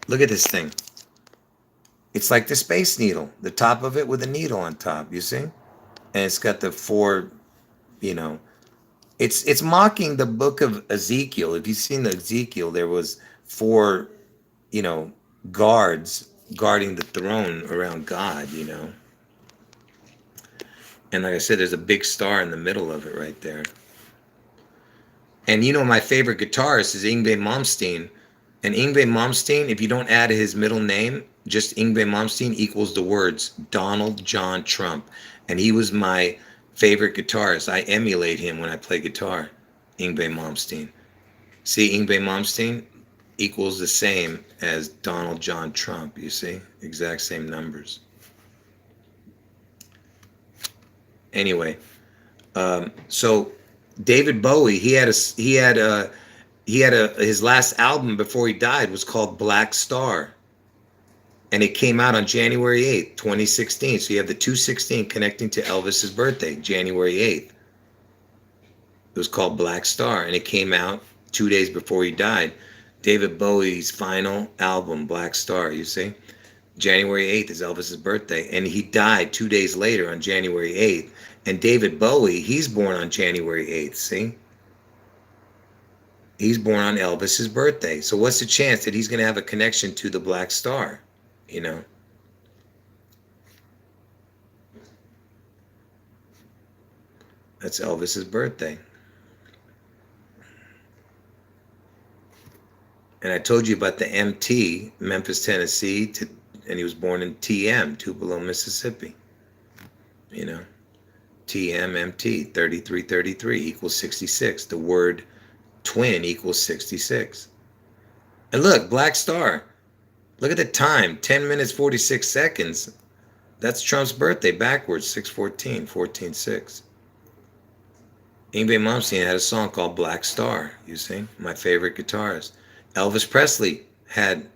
look at this thing. It's like the Space Needle, the top of it with a needle on top, you see? And it's got the 4, you know, it's mocking the book of Ezekiel. If you've seen the Ezekiel, there was 4, you know, guards guarding the throne around God, you know. And like I said, there's a big star in the middle of it right there. And you know, my favorite guitarist is Yngwie Malmsteen. And Yngwie Malmsteen, if you don't add his middle name, just Yngwie Malmsteen equals the words Donald John Trump. And he was my favorite guitarist. I emulate him when I play guitar, Yngwie Malmsteen. See, Yngwie Malmsteen equals the same as Donald John Trump, you see? Exact same numbers. Anyway, so David Bowie, his last album before he died was called Black Star. And it came out on January 8th, 2016. So you have the 216 connecting to Elvis's birthday, January 8th. It was called Black Star, and it came out 2 days before he died. David Bowie's final album, Black Star, you see? January 8th is Elvis's birthday, and he died 2 days later on January 8th. And David Bowie, he's born on January 8th, see? He's born on Elvis's birthday. So what's the chance that he's going to have a connection to the Black Star, you know? That's Elvis's birthday. And I told you about the MT, Memphis, Tennessee, and he was born in TM, Tupelo, Mississippi. You know, TM, MT, 3333 equals 66. The word twin equals 66. And look, Black Star. Look at the time, 10 minutes, 46 seconds. That's Trump's birthday backwards, 6/14, 14/6. Yngwie Malmsteen had a song called Black Star, you see, my favorite guitarist. Elvis Presley had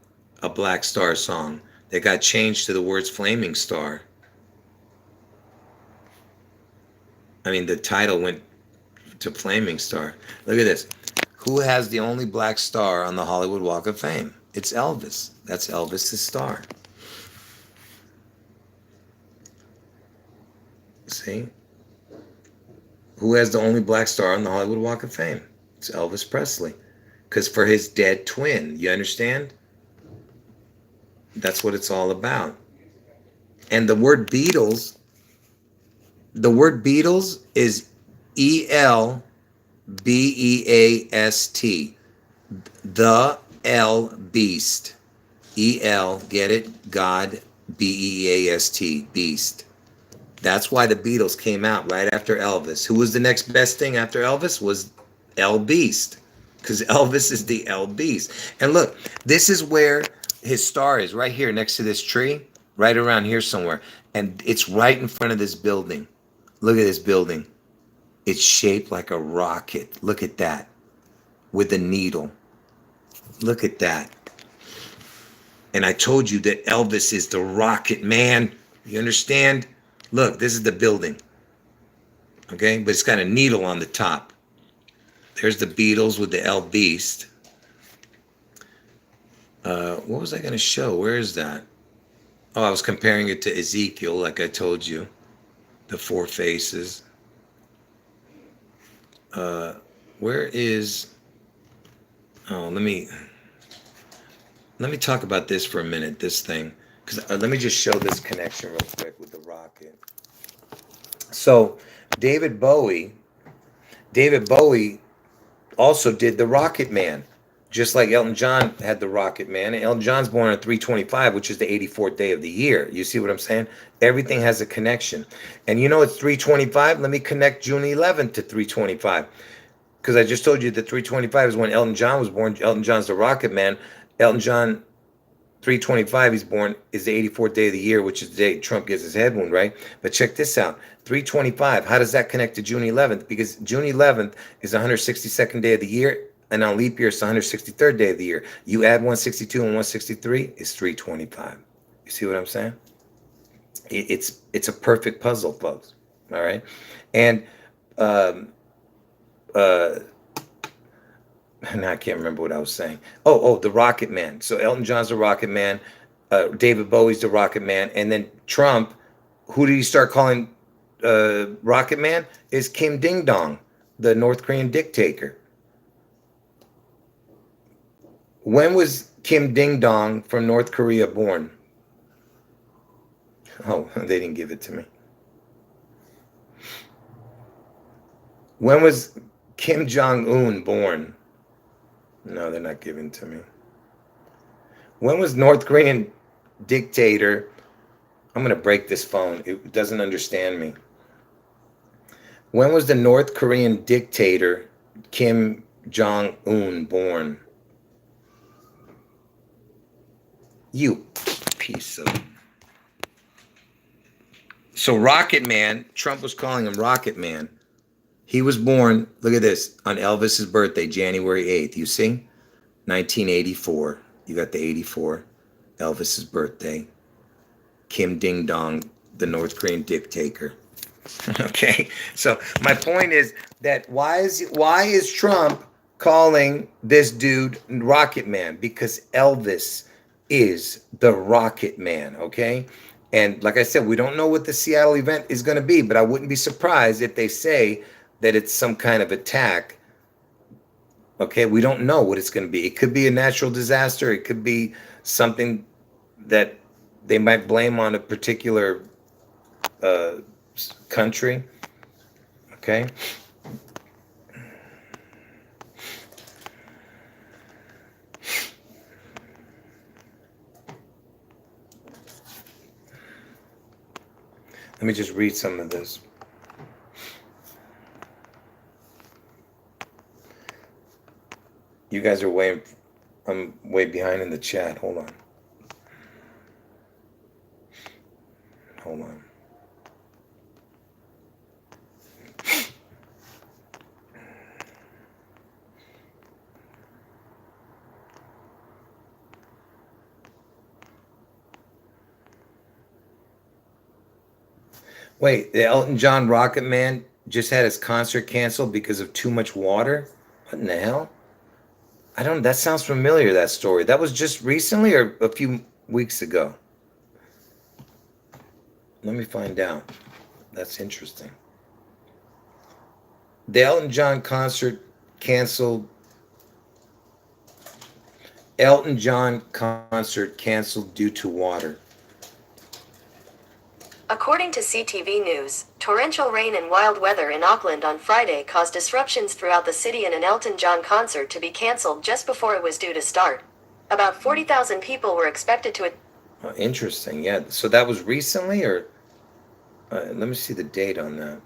a Black Star song that got changed to the words Flaming Star. I mean, the title went to Flaming Star. Look at this. Who has the only black star on the Hollywood Walk of Fame? It's Elvis. That's Elvis's star. See? Who has the only black star on the Hollywood Walk of Fame? It's Elvis Presley. Because for his dead twin, you understand? That's what it's all about. And the word Beatles is ELBEAST. The L Beast. EL, get it? God, BEAST, Beast. That's why the Beatles came out right after Elvis. Who was the next best thing after Elvis? Was L Beast. Because Elvis is the L Beast. And look, this is where his star is, right here next to this tree, right around here somewhere. And it's right in front of this building. Look at this building. It's shaped like a rocket. Look at that. With a needle. Look at that. And I told you that Elvis is the rocket man. You understand? Look, this is the building. Okay? But it's got a needle on the top. There's the Beatles with the El Beast. What was I going to show? Where is that? Oh, I was comparing it to Ezekiel, like I told you. The four faces. Where is... Oh, let me talk about this for a minute, this thing. Because let me just show this connection real quick with the rocket. So, David Bowie also did the Rocket Man. Just like Elton John had the Rocket Man. And Elton John's born on 325, which is the 84th day of the year. You see what I'm saying? Everything has a connection. And you know it's 325? Let me connect June 11th to 325. Because I just told you that 325 is when Elton John was born. Elton John's the Rocket Man. Elton John, 325, he's born, is the 84th day of the year, which is the day Trump gets his head wound, right? But check this out. 325, how does that connect to June 11th? Because June 11th is the 162nd day of the year, and on leap year, it's the 163rd day of the year. You add 162 and 163, it's 325. You see what I'm saying? It's a perfect puzzle, folks. All right? And now I can't remember what I was saying. Oh, the Rocket Man. So Elton John's the Rocket Man. David Bowie's the Rocket Man. And then Trump, who did he start calling Rocket Man? Is Kim Ding Dong, the North Korean dictator. When was Kim Ding Dong from North Korea born? Oh, they didn't give it to me. When was Kim Jong-un born? No, they're not giving to me. When was North Korean dictator... I'm going to break this phone. It doesn't understand me. When was the North Korean dictator Kim Jong-un born? You piece of... So Rocket Man, Trump was calling him Rocket Man. He was born, look at this, on Elvis's birthday, January 8th. You see? 1984. You got the 84. Elvis's birthday. Kim Ding Dong, the North Korean dictator. Okay? So my point is that why is Trump calling this dude Rocket Man? Because Elvis is the Rocket Man, okay? And like I said, we don't know what the Seattle event is going to be, but I wouldn't be surprised if they say that it's some kind of attack. Okay, we don't know what it's going to be. It could be a natural disaster. It could be something that they might blame on a particular country. Okay. Let me just read some of this. You guys are I'm way behind in the chat. Hold on. Hold on. Wait, the Elton John Rocket Man just had his concert canceled because of too much water? What in the hell? That sounds familiar, that story. That was just recently or a few weeks ago? Let me find out. That's interesting. The Elton John concert canceled. Elton John concert canceled due to water. According to CTV News, torrential rain and wild weather in Auckland on Friday caused disruptions throughout the city and an Elton John concert to be canceled just before it was due to start. About 40,000 people were expected to... Oh, interesting. Yeah. So that was recently, or let me see the date on that.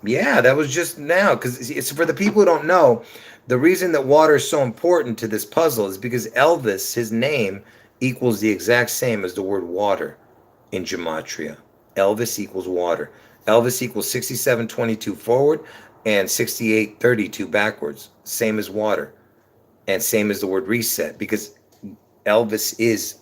Yeah, that was just now. Because it's for the people who don't know, the reason that water is so important to this puzzle is because Elvis, his name, equals the exact same as the word water in gematria. Elvis equals water. Elvis equals 6722 forward and 6832 backwards. Same as water. And same as the word reset, because Elvis is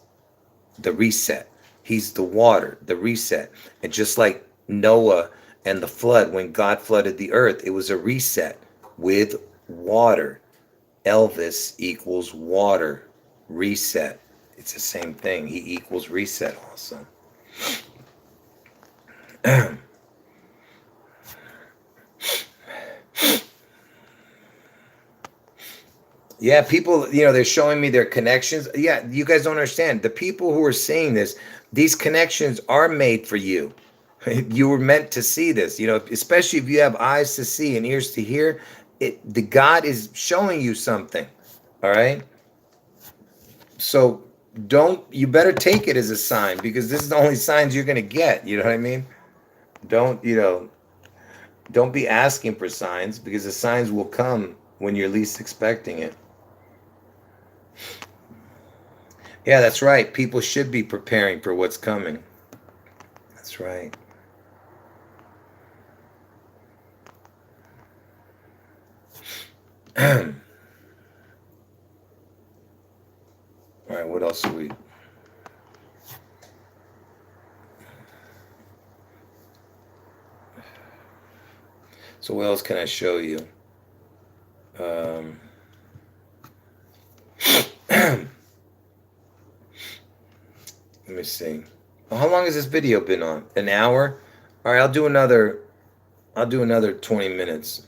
the reset. He's the water, the reset. And just like Noah and the flood, when God flooded the earth, it was a reset with water. Elvis equals water, reset. It's the same thing. He equals reset also. Yeah, people, they're showing me their connections. Yeah, you guys don't understand. The people who are seeing this, these connections are made for you. You were meant to see this, especially if you have eyes to see and ears to hear. The God is showing you something. All right. So you better take it as a sign, because this is the only signs you're going to get. You know what I mean? Don't, don't be asking for signs, because the signs will come when you're least expecting it. Yeah, that's right. People should be preparing for what's coming. That's right. All right, what else are we? So what else can I show you? Let me see. Well, how long has this video been on? An hour? All right, I'll do another 20 minutes.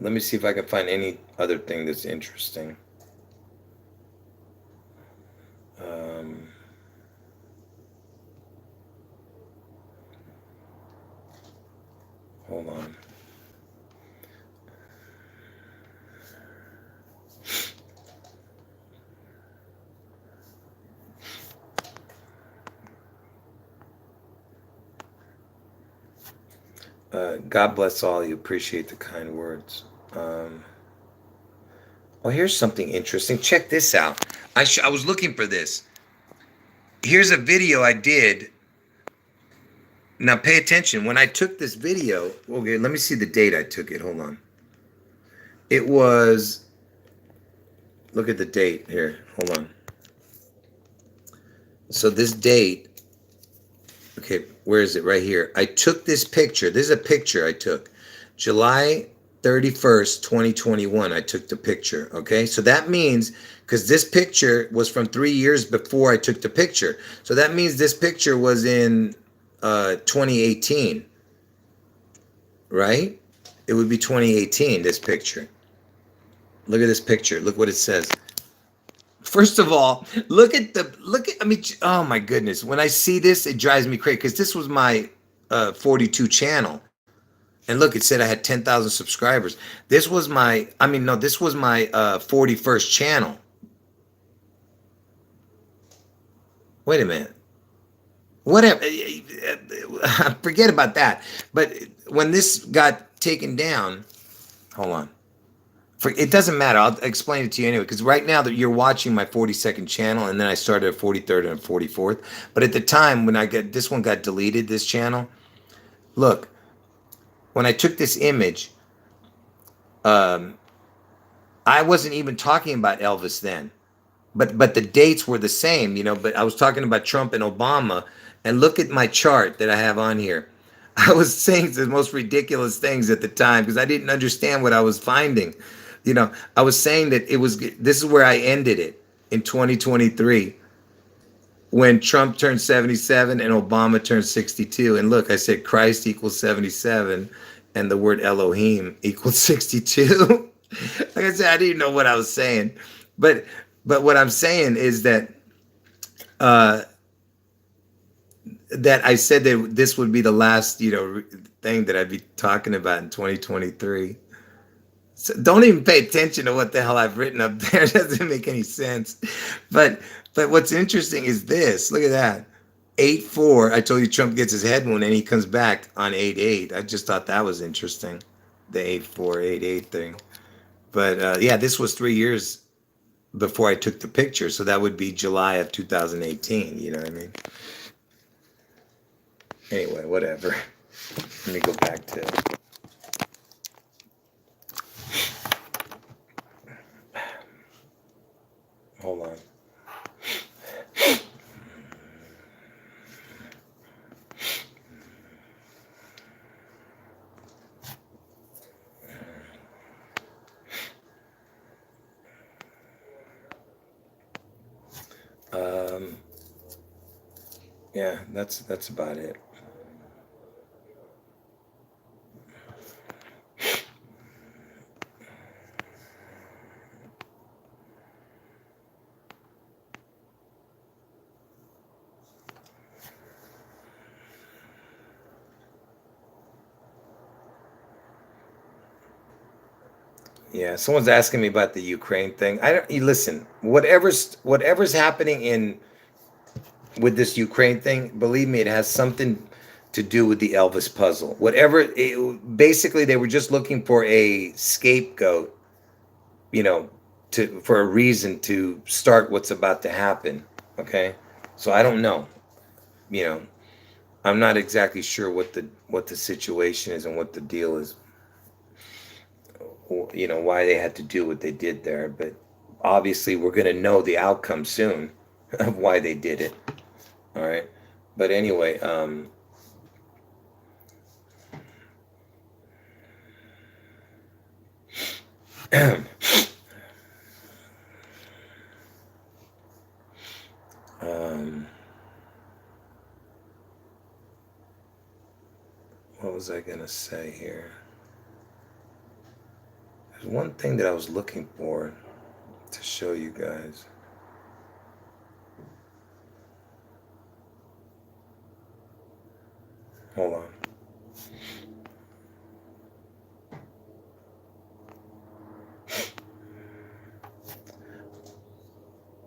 Let me see if I can find any other thing that's interesting. Hold on. God bless all you. Appreciate the kind words. Oh, here's something interesting. Check this out. I was looking for this. Here's a video I did. Now pay attention. When I took this video, okay, let me see the date I took it. Hold on. It was, look at the date here. Hold on. So this date, okay, where is it? Right here. I took this picture. This is a picture I took. July 31st, 2021, I took the picture, okay? So that means, because this picture was from 3 years before I took the picture. So that means this picture was in 2018, right? It would be 2018, this picture. Look at this picture. Look what it says. First of all, I mean, oh my goodness. When I see this, it drives me crazy, because this was my 42 channel. And look, it said I had 10,000 subscribers. This was my, this was my 41st channel. Wait a minute. Whatever. Forget about that. But when this got taken down, hold on. It doesn't matter. I'll explain it to you anyway, because right now that you're watching my 42nd channel, and then I started at 43rd and 44th. But at the time when this one got deleted, this channel, look, when I took this image, I wasn't even talking about Elvis then, but the dates were the same, but I was talking about Trump and Obama. And look at my chart that I have on here. I was saying the most ridiculous things at the time, because I didn't understand what I was finding. I was saying that this is where I ended it in 2023, when Trump turned 77 and Obama turned 62. And look, I said Christ equals 77 and the word Elohim equals 62. Like I said, I didn't know what I was saying. But what I'm saying is that that I said that this would be the last, thing that I'd be talking about in 2023. So don't even pay attention to what the hell I've written up there. It doesn't make any sense. But what's interesting is this. Look at that. 8-4. I told you Trump gets his head wound and he comes back on 8-8. I just thought that was interesting. The 8-4, 8-8 thing. But yeah, this was 3 years before I took the picture. So that would be July of 2018. You know what I mean? Anyway, whatever. Let me go back to. Hold on. Yeah, that's about it. Yeah, someone's asking me about the Ukraine thing. I don't. You listen. Whatever's happening in with this Ukraine thing, believe me, it has something to do with the Elvis puzzle. Basically, they were just looking for a scapegoat, you know, for a reason to start what's about to happen. Okay, so I don't know. You know, I'm not exactly sure what the situation is and what the deal is. You know, why they had to do what they did there, but obviously we're going to know the outcome soon of why they did it. All right, but anyway, um, what was I going to say here? There's one thing that I was looking for to show you guys. Hold on.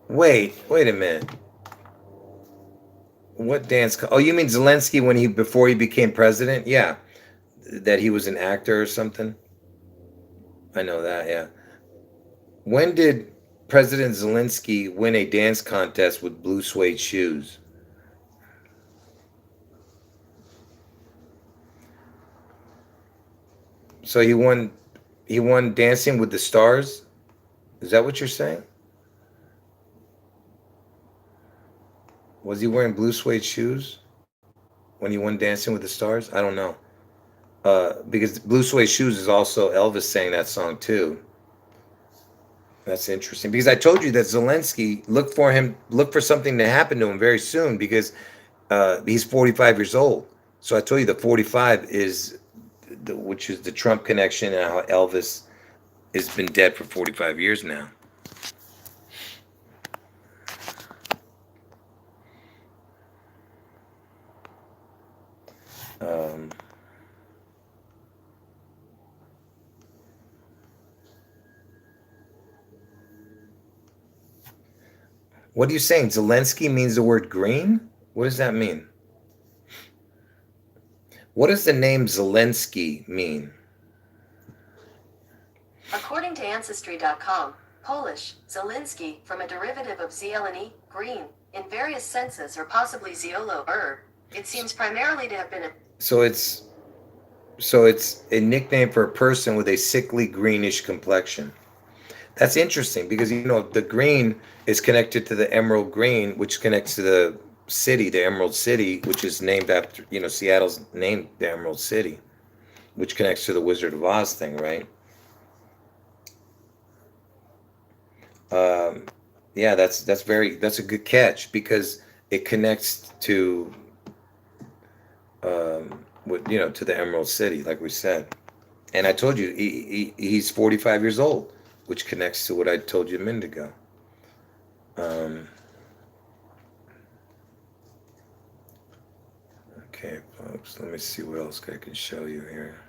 Wait a minute. What dance? Oh, you mean Zelensky when before he became president? Yeah, that he was an actor or something. I know that. Yeah. When did President Zelensky win a dance contest with blue suede shoes? So he won Dancing with the Stars? Is that what you're saying? Was he wearing blue suede shoes when he won Dancing with the Stars? I don't know. Because Blue Suede Shoes is also Elvis sang that song too. That's interesting because I told you that Zelensky look for something to happen to him very soon because he's 45 years old. So I told you that 45 is which is the Trump connection and how Elvis has been dead for 45 years now. Um, what are you saying? Zelensky means the word green? What does that mean? What does the name Zelensky mean? According to Ancestry.com, Polish, Zelensky, from a derivative of zielony, green, in various senses or possibly ziolo, herb. It seems primarily to have been a... So it's a nickname for a person with a sickly greenish complexion. That's interesting because the green is connected to the emerald green, which connects to the city, the Emerald City, which is named after Seattle's named the Emerald City, which connects to the Wizard of Oz thing, right? Um, yeah, that's a good catch because it connects to to the Emerald City, like we said. And I told you he's 45 years old, which connects to what I told you a minute ago. Um, okay, folks, let me see what else I can show you here.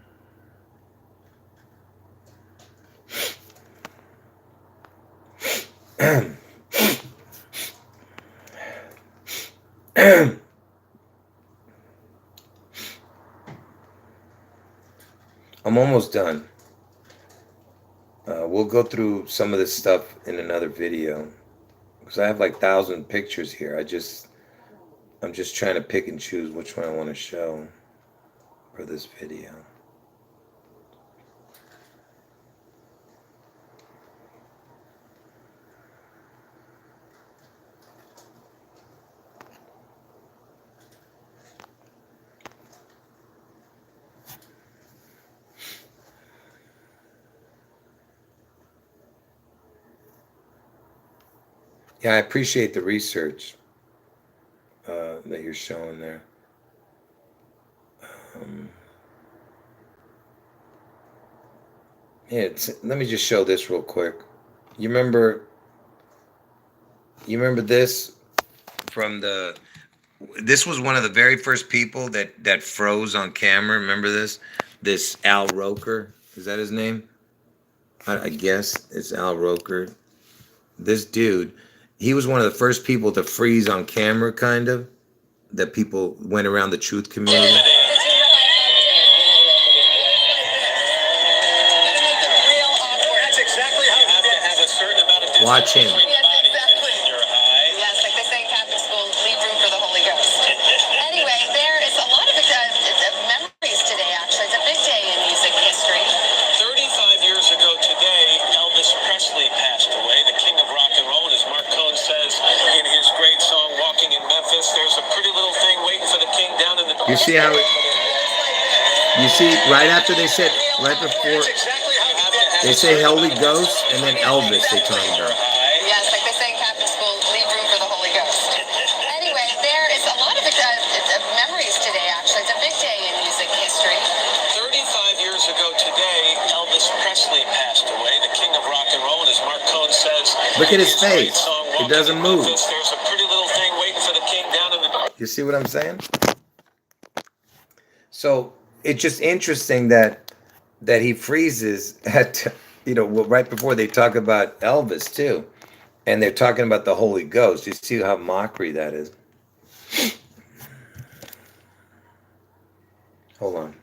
I'm almost done. We'll go through some of this stuff in another video because I have like 1,000 pictures here. I'm just trying to pick and choose which one I want to show. for this video. Yeah, I appreciate the research that you're showing there. Yeah, let me just show this real quick. You remember this from the? This was one of the very first people that froze on camera. Remember this? This Al Roker, is that his name? I guess it's Al Roker. This dude, he was one of the first people to freeze on camera, kind of. That people went around the truth community. Watch him. Yes, exactly. Yes, like they say in Catholic school, leave room for the Holy Ghost. Anyway, there is a lot of memories today, actually. It's a big day in music history. 35 years ago today, Elvis Presley passed away, the king of rock and roll. And as Mark Cohn says in his great song, Walking in Memphis, there's a pretty little thing waiting for the king down in the... You see how it... You see, right after they said, right before... They say Holy Ghost, and then Elvis they talk about. Yes, like they say in Catholic school, leave room for the Holy Ghost. Anyway, there is a lot of memories today, actually. It's a big day in music history. 35 years ago today, Elvis Presley passed away, the king of rock and roll. And as Mark Cohn says... Look at his face. It doesn't move. There's a pretty little thing waiting for the king down in the... You see what I'm saying? So, it's just interesting that he freezes at, right before they talk about Elvis too, and they're talking about the Holy Ghost. You see how mockery that is. Hold on.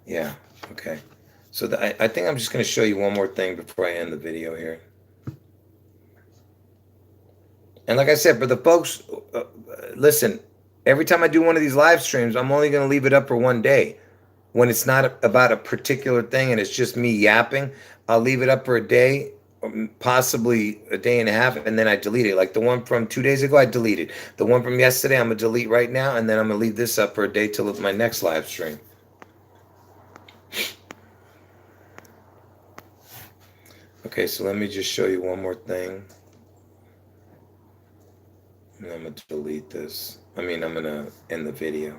Yeah. Okay. So I think I'm just going to show you one more thing before I end the video here. And like I said, for the folks, listen, every time I do one of these live streams, I'm only going to leave it up for one day. When it's not about a particular thing and it's just me yapping, I'll leave it up for a day, possibly a day and a half, and then I delete it. Like the one from 2 days ago, I deleted. The one from yesterday, I'm going to delete right now, and then I'm going to leave this up for a day till my next live stream. Okay, so let me just show you one more thing. And I'm going to delete this. I'm going to end the video.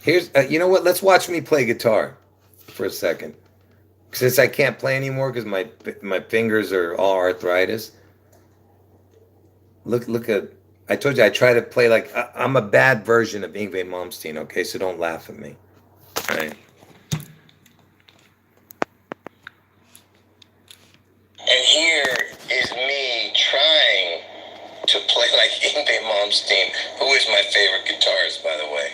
Here's, you know what? Let's watch me play guitar for a second. Since I can't play anymore because my fingers are all arthritis. Look at... I told you I try to play like I'm a bad version of Yngwie Malmsteen, okay? So don't laugh at me. All right. And here is me trying to play like Yngwie Malmsteen, who is my favorite guitarist, by the way.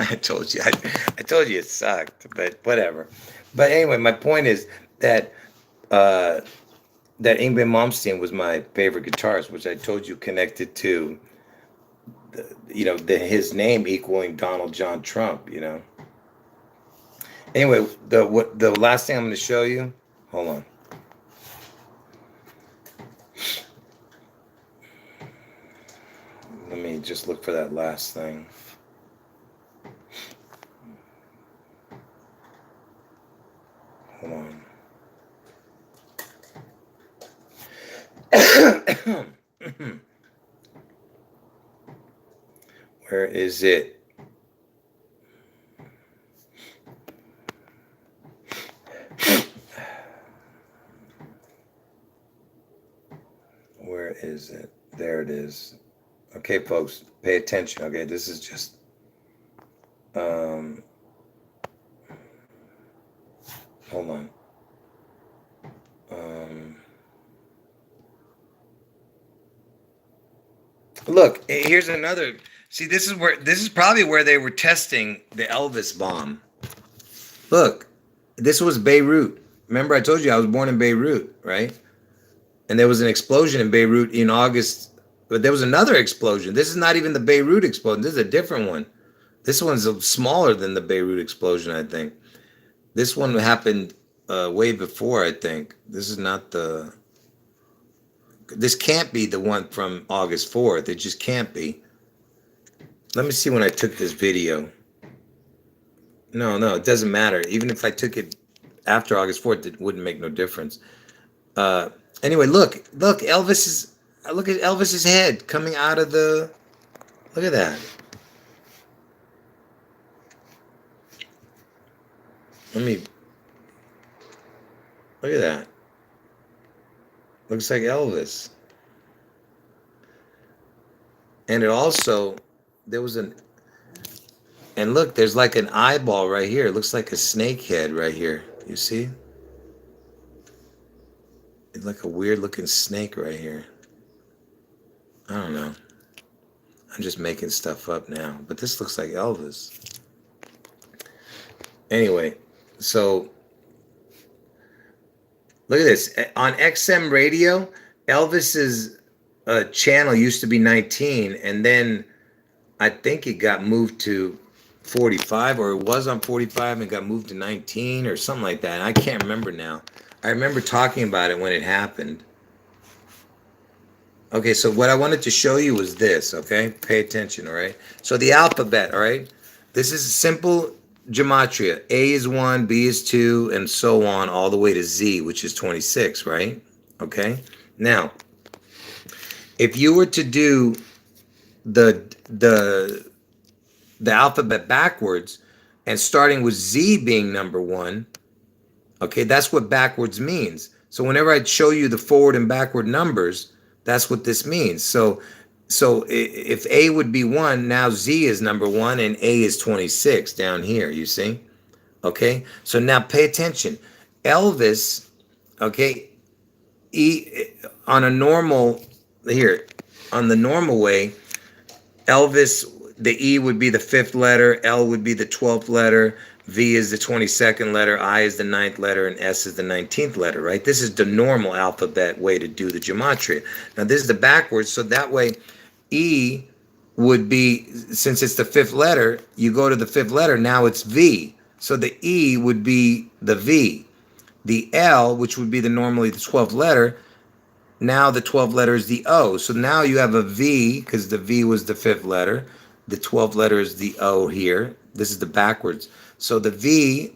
I told you it sucked, but whatever. But anyway, my point is that that Yngwie Malmsteen was my favorite guitarist, which I told you connected to his name equaling Donald John Trump. Anyway, the last thing I'm going to show you. Hold on. Let me just look for that last thing. Hold on. Where is it? Where is it? There it is. Okay, folks, pay attention. Okay, this is just hold on. Look, here's another. See, this is probably where they were testing the Elvis bomb. Look, this was Beirut. Remember, I told you I was born in Beirut, right? And there was an explosion in Beirut in August. But there was another explosion. This is not even the Beirut explosion. This is a different one. This one's smaller than the Beirut explosion, I think. This one happened way before, I think. This is not the. This can't be the one from August 4th. It just can't be. Let me see when I took this video. No, it doesn't matter. Even if I took it after August 4th, it wouldn't make no difference. Anyway, look, look at Elvis's head coming out of the. Look at that. Look at that. Looks like Elvis. And it also, there was and look, there's like an eyeball right here. It looks like a snake head right here. You see? It's like a weird looking snake right here. I don't know. I'm just making stuff up now. But this looks like Elvis. Anyway, so look at this. On XM radio, Elvis's channel used to be 19, and then I think it got moved to 45, or it was on 45 and got moved to 19 or something like that. I can't remember now. I remember talking about it when it happened. Okay, so what I wanted to show you was this, okay? Pay attention, all right? So the alphabet, all right? This is simple gematria. A is 1, B is 2, and so on, all the way to Z, which is 26, right? Okay? Now, if you were to do the alphabet backwards and starting with Z being number 1, okay, that's what backwards means. So whenever I show you the forward and backward numbers, that's what this means. So if A would be 1, now Z is number 1 and A is 26 down here, you see? Okay, so now pay attention. Elvis, okay, on the normal way, Elvis, the E would be the 5th letter, L would be the 12th letter, V is the 22nd letter, I is the 9th letter, and S is the 19th letter, right? This is the normal alphabet way to do the gematria. Now this is the backwards, so that way E would be, since it's the 5th letter, you go to the 5th letter, now it's V. So the E would be the V. The L, which would be normally the 12th letter, now the 12th letter is the O. So now you have a V, because the V was the 5th letter. The 12th letter is the O here. This is the backwards. So the V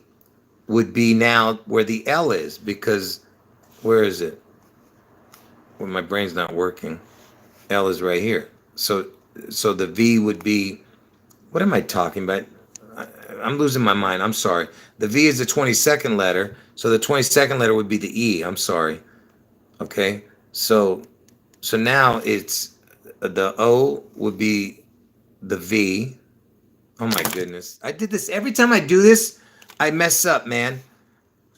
would be now where the L is, because where is it? Well, my brain's not working. L is right here. So the V would be, what am I talking about? I'm losing my mind. I'm sorry. The V is the 22nd letter. So the 22nd letter would be the E. I'm sorry. Okay. So now it's the O would be the V. Oh my goodness. I did this. Every time I do this, I mess up, man.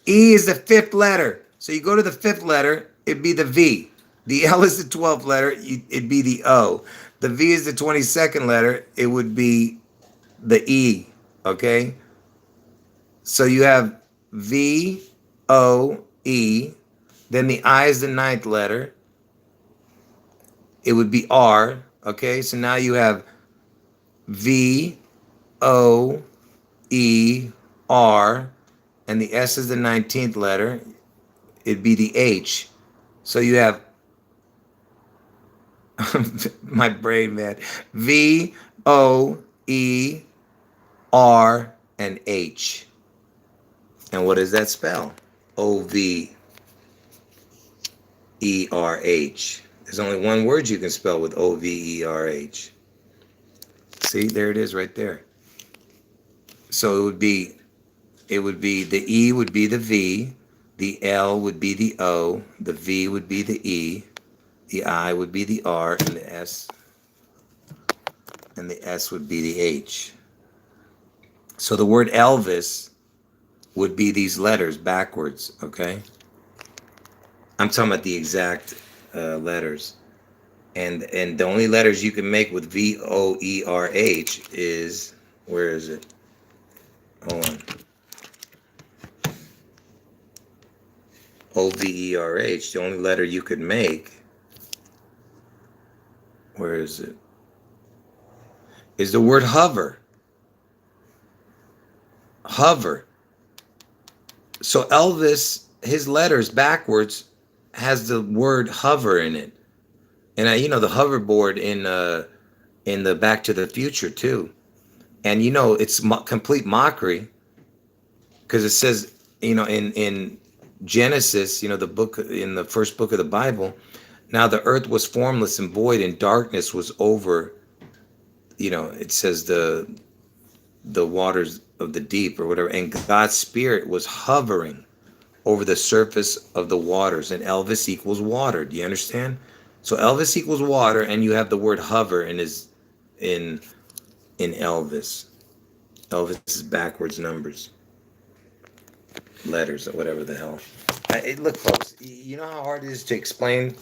E is the 5th letter. So you go to the 5th letter, it'd be the V. The L is the 12th letter, it'd be the O. The V is the 22nd letter, it would be the E. Okay? So you have V, O, E. Then the I is the 9th letter. It would be R. Okay? So now you have V, O, E, R, and the S is the 19th letter. it'd be the H. So you have my brain, man. V-O-E-R and H. And what does that spell? O-V-E-R-H. There's only one word you can spell with O-V-E-R-H. See, there it is right there. So it would be the E would be the V, the L would be the O, the V would be the E, the I would be the R, and the S would be the H. So the word Elvis would be these letters backwards, okay? I'm talking about the exact letters. And the only letters you can make with V-O-E-R-H is, where is it? Hold on. O-V-E-R-H, the only letter you could make, where is it? Is the word hover. Hover. So Elvis, his letters backwards has the word hover in it. And you know, the hoverboard in the Back to the Future too. And you know, it's complete mockery, because it says, you know, in Genesis, you know, the book, in the first book of the Bible, now the earth was formless and void, and darkness was over, you know, it says the waters of the deep or whatever, and God's spirit was hovering over the surface of the waters, and Elvis equals water. Do you understand? So Elvis equals water, and you have the word hover in Elvis. Elvis is backwards numbers, letters, or whatever the hell. Look, folks, you know how hard it is to explain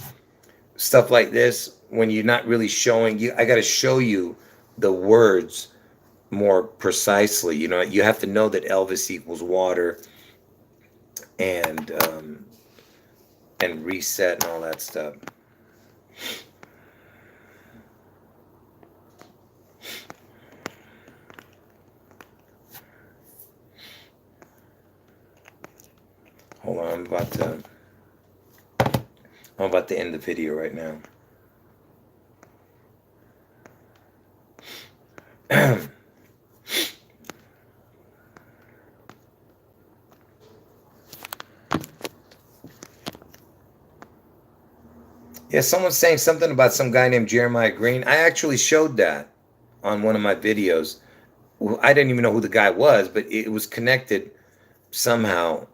stuff like this when you're not really showing you. I got to show you the words more precisely. You know, you have to know that Elvis equals water, and reset and all that stuff. Hold on, I'm about to end the video right now. Yeah, someone's saying something about some guy named Jeremiah Green. I actually showed that on one of my videos. I didn't even know who the guy was, but it was connected somehow.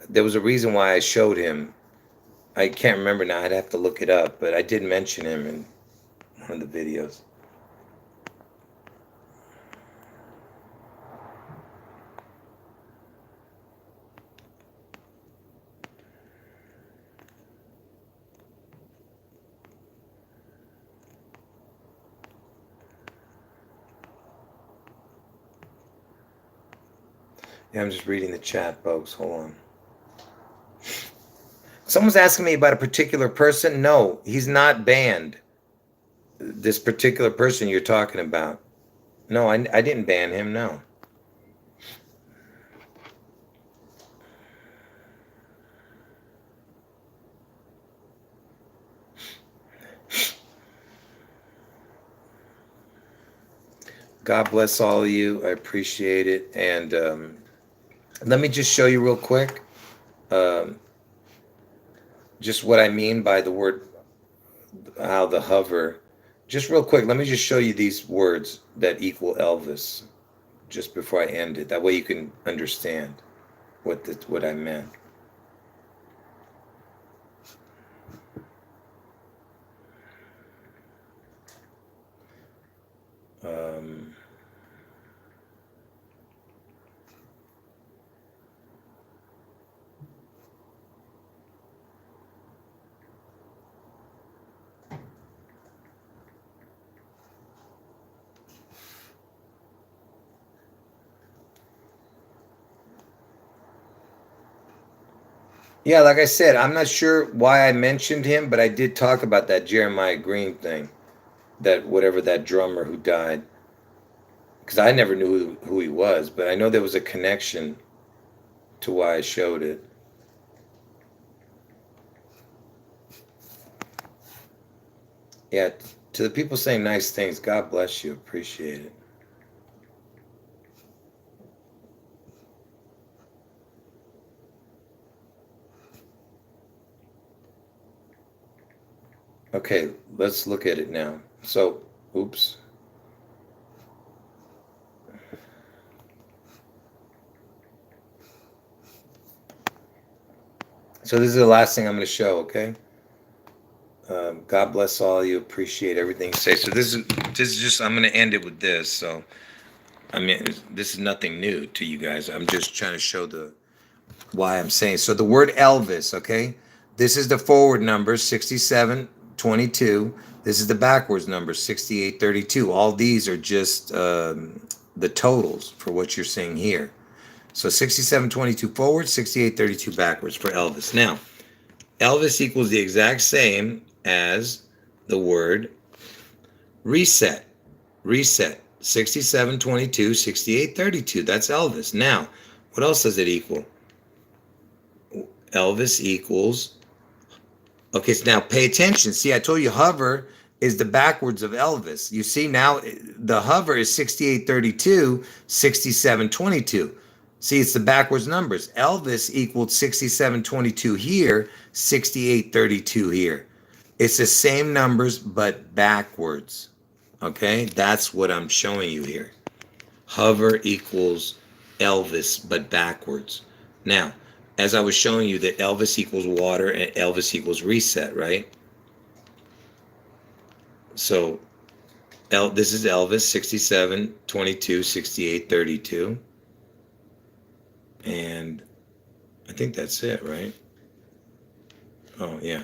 There was a reason why I showed him. I can't remember now. I'd have to look it up, but I did mention him in one of the videos. Yeah, I'm just reading the chat, folks. Hold on. Someone's asking me about a particular person. No, he's not banned. This particular person you're talking about. No, I didn't ban him, no. God bless all of you. I appreciate it. And let me just show you real quick just what I mean by the word, how the hover. Just real quick, let me just show you these words that equal Elvis just before I end it. That way you can understand what I meant. Yeah, like I said, I'm not sure why I mentioned him, but I did talk about that Jeremiah Green thing, that whatever, that drummer who died, because I never knew who he was, but I know there was a connection to why I showed it. Yeah, to the people saying nice things, God bless you. Appreciate it. Okay, let's look at it now. So, oops. So this is the last thing I'm going to show, okay? God bless all of you. Appreciate everything you say. So this is just, I'm going to end it with this. So, I mean, this is nothing new to you guys. I'm just trying to show the why I'm saying. So the word Elvis, okay? This is the forward number, 6722. This is the backwards number, 6832. All these are just the totals for what you're seeing here. So 6722 forward, 6832 backwards for Elvis. Now, Elvis equals the exact same as the word reset. Reset. 6722, 6832. That's Elvis. Now, what else does it equal? Elvis equals. Okay, so now pay attention. See, I told you hover is the backwards of Elvis. You see now the hover is 6832, 6722. See, it's the backwards numbers. Elvis equaled 6722 here, 6832 here. It's the same numbers, but backwards. Okay, that's what I'm showing you here. Hover equals Elvis, but backwards. Now, as I was showing you that Elvis equals water and Elvis equals reset, right? So this is Elvis, 67, 22, 68, 32. And I think that's it, right? Oh, yeah.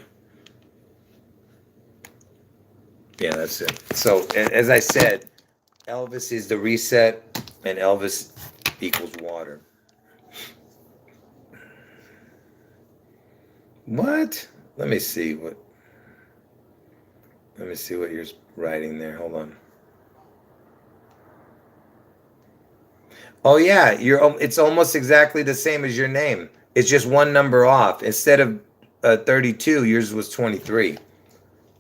Yeah, that's it. So as I said, Elvis is the reset and Elvis equals water. What? Let me see what you're writing there. Hold on. Oh yeah, it's almost exactly the same as your name. It's just one number off. Instead of 32, yours was 23.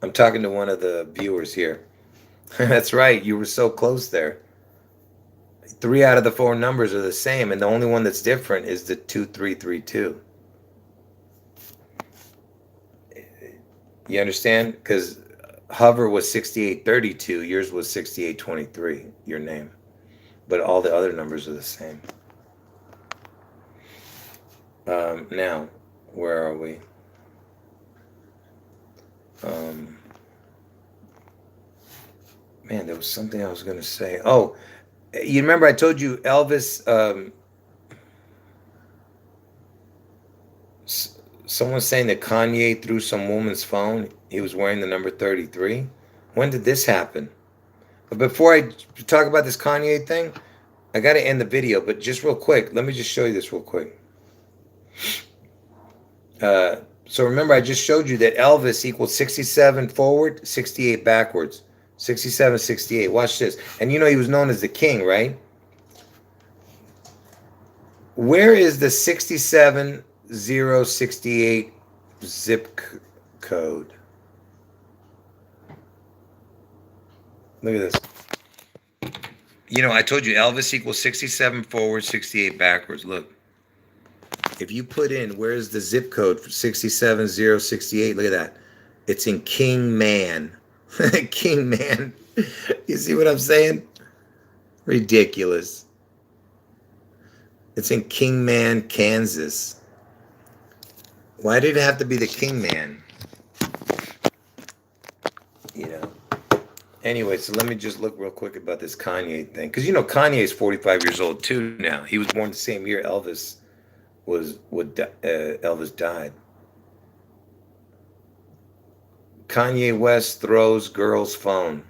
I'm talking to one of the viewers here. That's right. You were so close there. 3 out of the 4 numbers are the same, and the only one that's different is the 2332. You understand? Because hover was 6832, yours was 6823, your name. But all the other numbers are the same. Now, where are we? Man, there was something I was going to say. Oh, you remember I told you Elvis, someone's saying that Kanye threw some woman's phone. He was wearing the number 33. When did this happen? But before I talk about this Kanye thing, I got to end the video. But just real quick, let me just show you this real quick. So remember, I just showed you that Elvis equals 67 forward, 68 backwards. 67, 68. Watch this. And you know he was known as the king, right? Where is the 67068 zip code? Look at this. You know, I told you Elvis equals 67 forward, 68 backwards. Look. If you put in, where's the zip code for 67068? Look at that. It's in King Man. King Man. You see what I'm saying? Ridiculous. It's in King Man, Kansas. Why did it have to be the King Man? You know. Anyway, so let me just look real quick about this Kanye thing. Because, you know, Kanye is 45 years old, too, now. He was born the same year Elvis Elvis died. Kanye West throws girl's phone.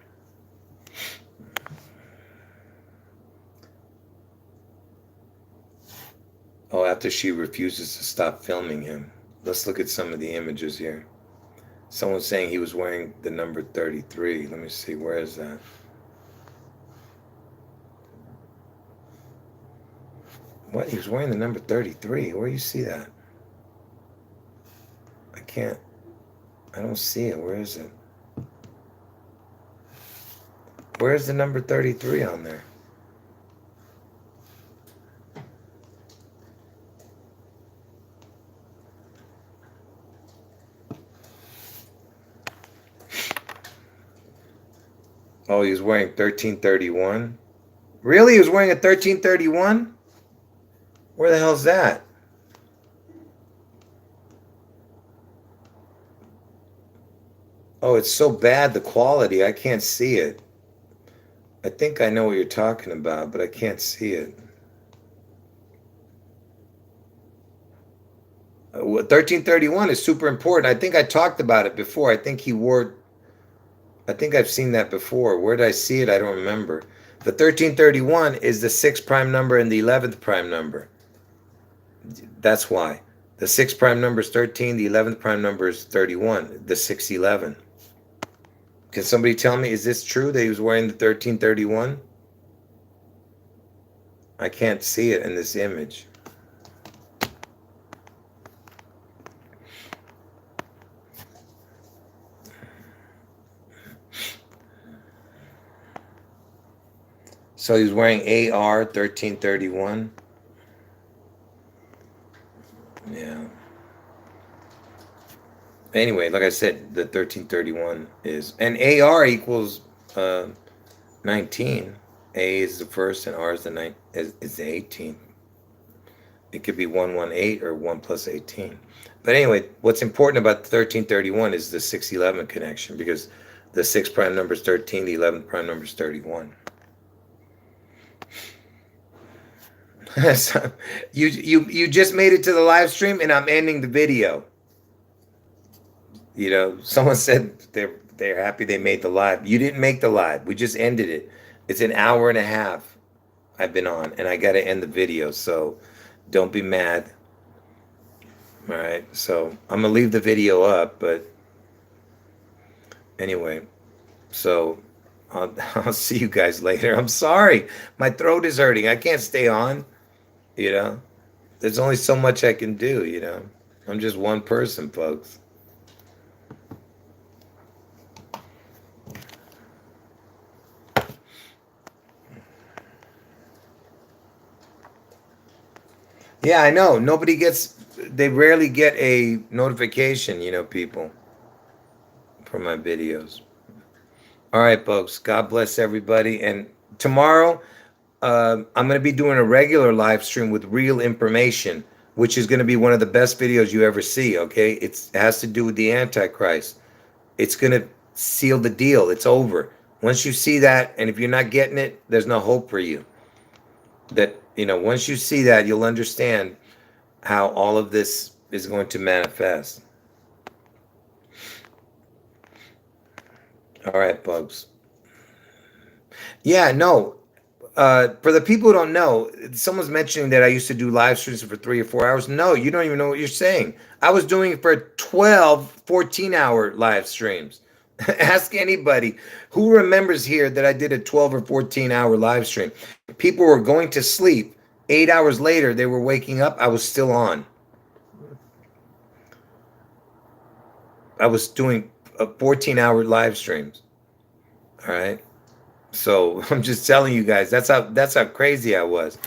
Oh, after she refuses to stop filming him. Let's look at some of the images here. Someone's saying he was wearing the number 33. Let me see, where is that? What? He was wearing the number 33. Where do you see that? I don't see it. Where is it? Where's the number 33 on there? Oh, he was wearing 1331. Really? He was wearing a 1331? Where the hell's that? Oh, it's so bad, the quality. I can't see it. I think I know what you're talking about, but I can't see it. 1331 is super important. I think I talked about it before. I think I've seen that before. Where did I see it? I don't remember. The 1331 is the 6th prime number and the 11th prime number. That's why. The 6th prime number is 13, the 11th prime number is 31, the 611. Can somebody tell me, is this true that he was wearing the 1331? I can't see it in this image. So he was wearing AR 1331. Yeah. Anyway, like I said, the 1331 is, and AR equals 19. A is the first and R is the is the 18th. It could be 118 or 1 plus 18. But anyway, what's important about the 1331 is the 611 connection, because the 6th prime number is 13, the 11th prime number is 31. So, you just made it to the live stream and I'm ending the video. You know, someone said they're happy they made the live. You didn't make the live. We just ended it. It's an hour and a half I've been on, and I got to end the video, so don't be mad. All right, so I'm gonna leave the video up, but anyway, so I'll see you guys later. I'm sorry, my throat is hurting. I can't stay on. You know, there's only so much I can do. You know, I'm just one person, folks. Yeah, I know. They rarely get a notification, you know, people, for my videos. All right, folks. God bless everybody. And tomorrow, I'm going to be doing a regular live stream with real information, which is going to be one of the best videos you ever see, okay? It has to do with the Antichrist. It's going to seal the deal. It's over. Once you see that, and if you're not getting it, there's no hope for you. That, you know, once you see that, you'll understand how all of this is going to manifest. All right, folks. Yeah, no. For the people who don't know, someone's mentioning that I used to do live streams for 3 or 4 hours. No, you don't even know what you're saying. I was doing it for 12, 14-hour live streams. Ask anybody who remembers here that I did a 12 or 14-hour live stream. People were going to sleep. 8 hours later, they were waking up. I was still on. I was doing 14-hour live streams. All right. So I'm just telling you guys, that's how crazy I was.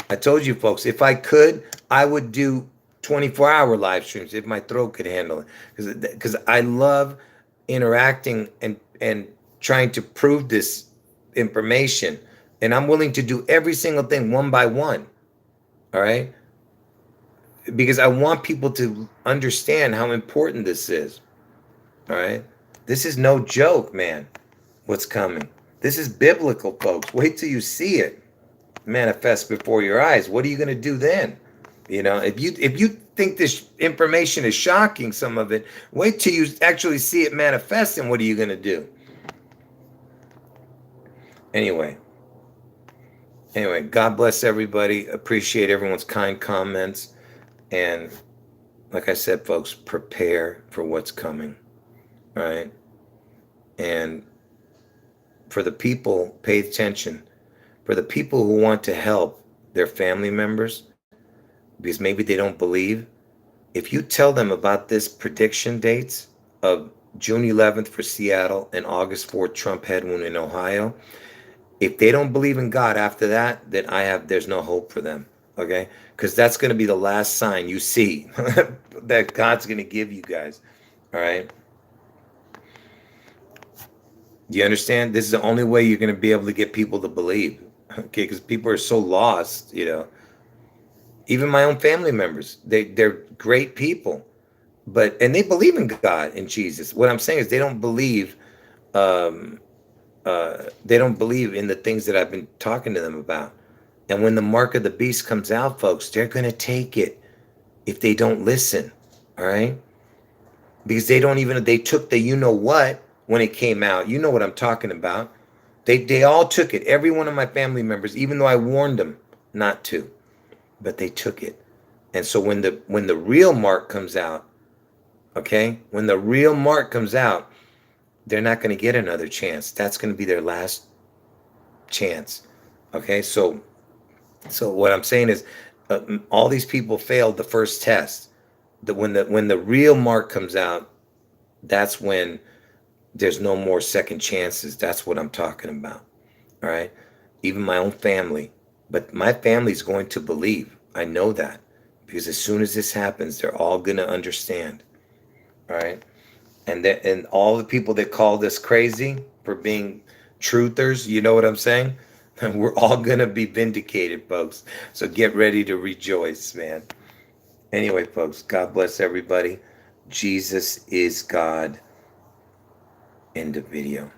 I told you folks, if I could, I would do 24-hour live streams if my throat could handle it. Because I love interacting and trying to prove this information. And I'm willing to do every single thing one by one. All right? Because I want people to understand how important this is. All right? This is no joke, man, what's coming. This is biblical, folks. Wait till you see it manifest before your eyes. What are you going to do then? You know, if you think this information is shocking, some of it, wait till you actually see it manifest, and what are you going to do? Anyway, God bless everybody. Appreciate everyone's kind comments. And like I said, folks, prepare for what's coming. All right? And for the people, pay attention. For the people who want to help their family members, because maybe they don't believe, if you tell them about this prediction dates of June 11th for Seattle and August 4th Trump head wound in Ohio, If they don't believe in God after that, then there's no hope for them. Okay? Because that's going to be the last sign you see that God's going to give you guys. All right? Do you understand? This is the only way you're going to be able to get people to believe. Okay? Because people are so lost, you know. Even my own family members, they're great people, and they believe in God and Jesus. What I'm saying is they don't believe in the things that I've been talking to them about. And when the mark of the beast comes out, folks, they're going to take it if they don't listen. All right? Because they took the you know what when it came out. You know what I'm talking about. They all took it. Every one of my family members, even though I warned them not to, but they took it. And so when the real mark comes out, okay? When the real mark comes out, they're not going to get another chance. That's going to be their last chance. Okay? So what I'm saying is all these people failed the first test. When the real mark comes out, that's when there's no more second chances. That's what I'm talking about. All right? Even my own family. But my family's going to believe. I know that. Because as soon as this happens, they're all going to understand. All right? And all the people that called us crazy for being truthers, you know what I'm saying? We're all going to be vindicated, folks. So get ready to rejoice, man. Anyway, folks, God bless everybody. Jesus is God. End of video.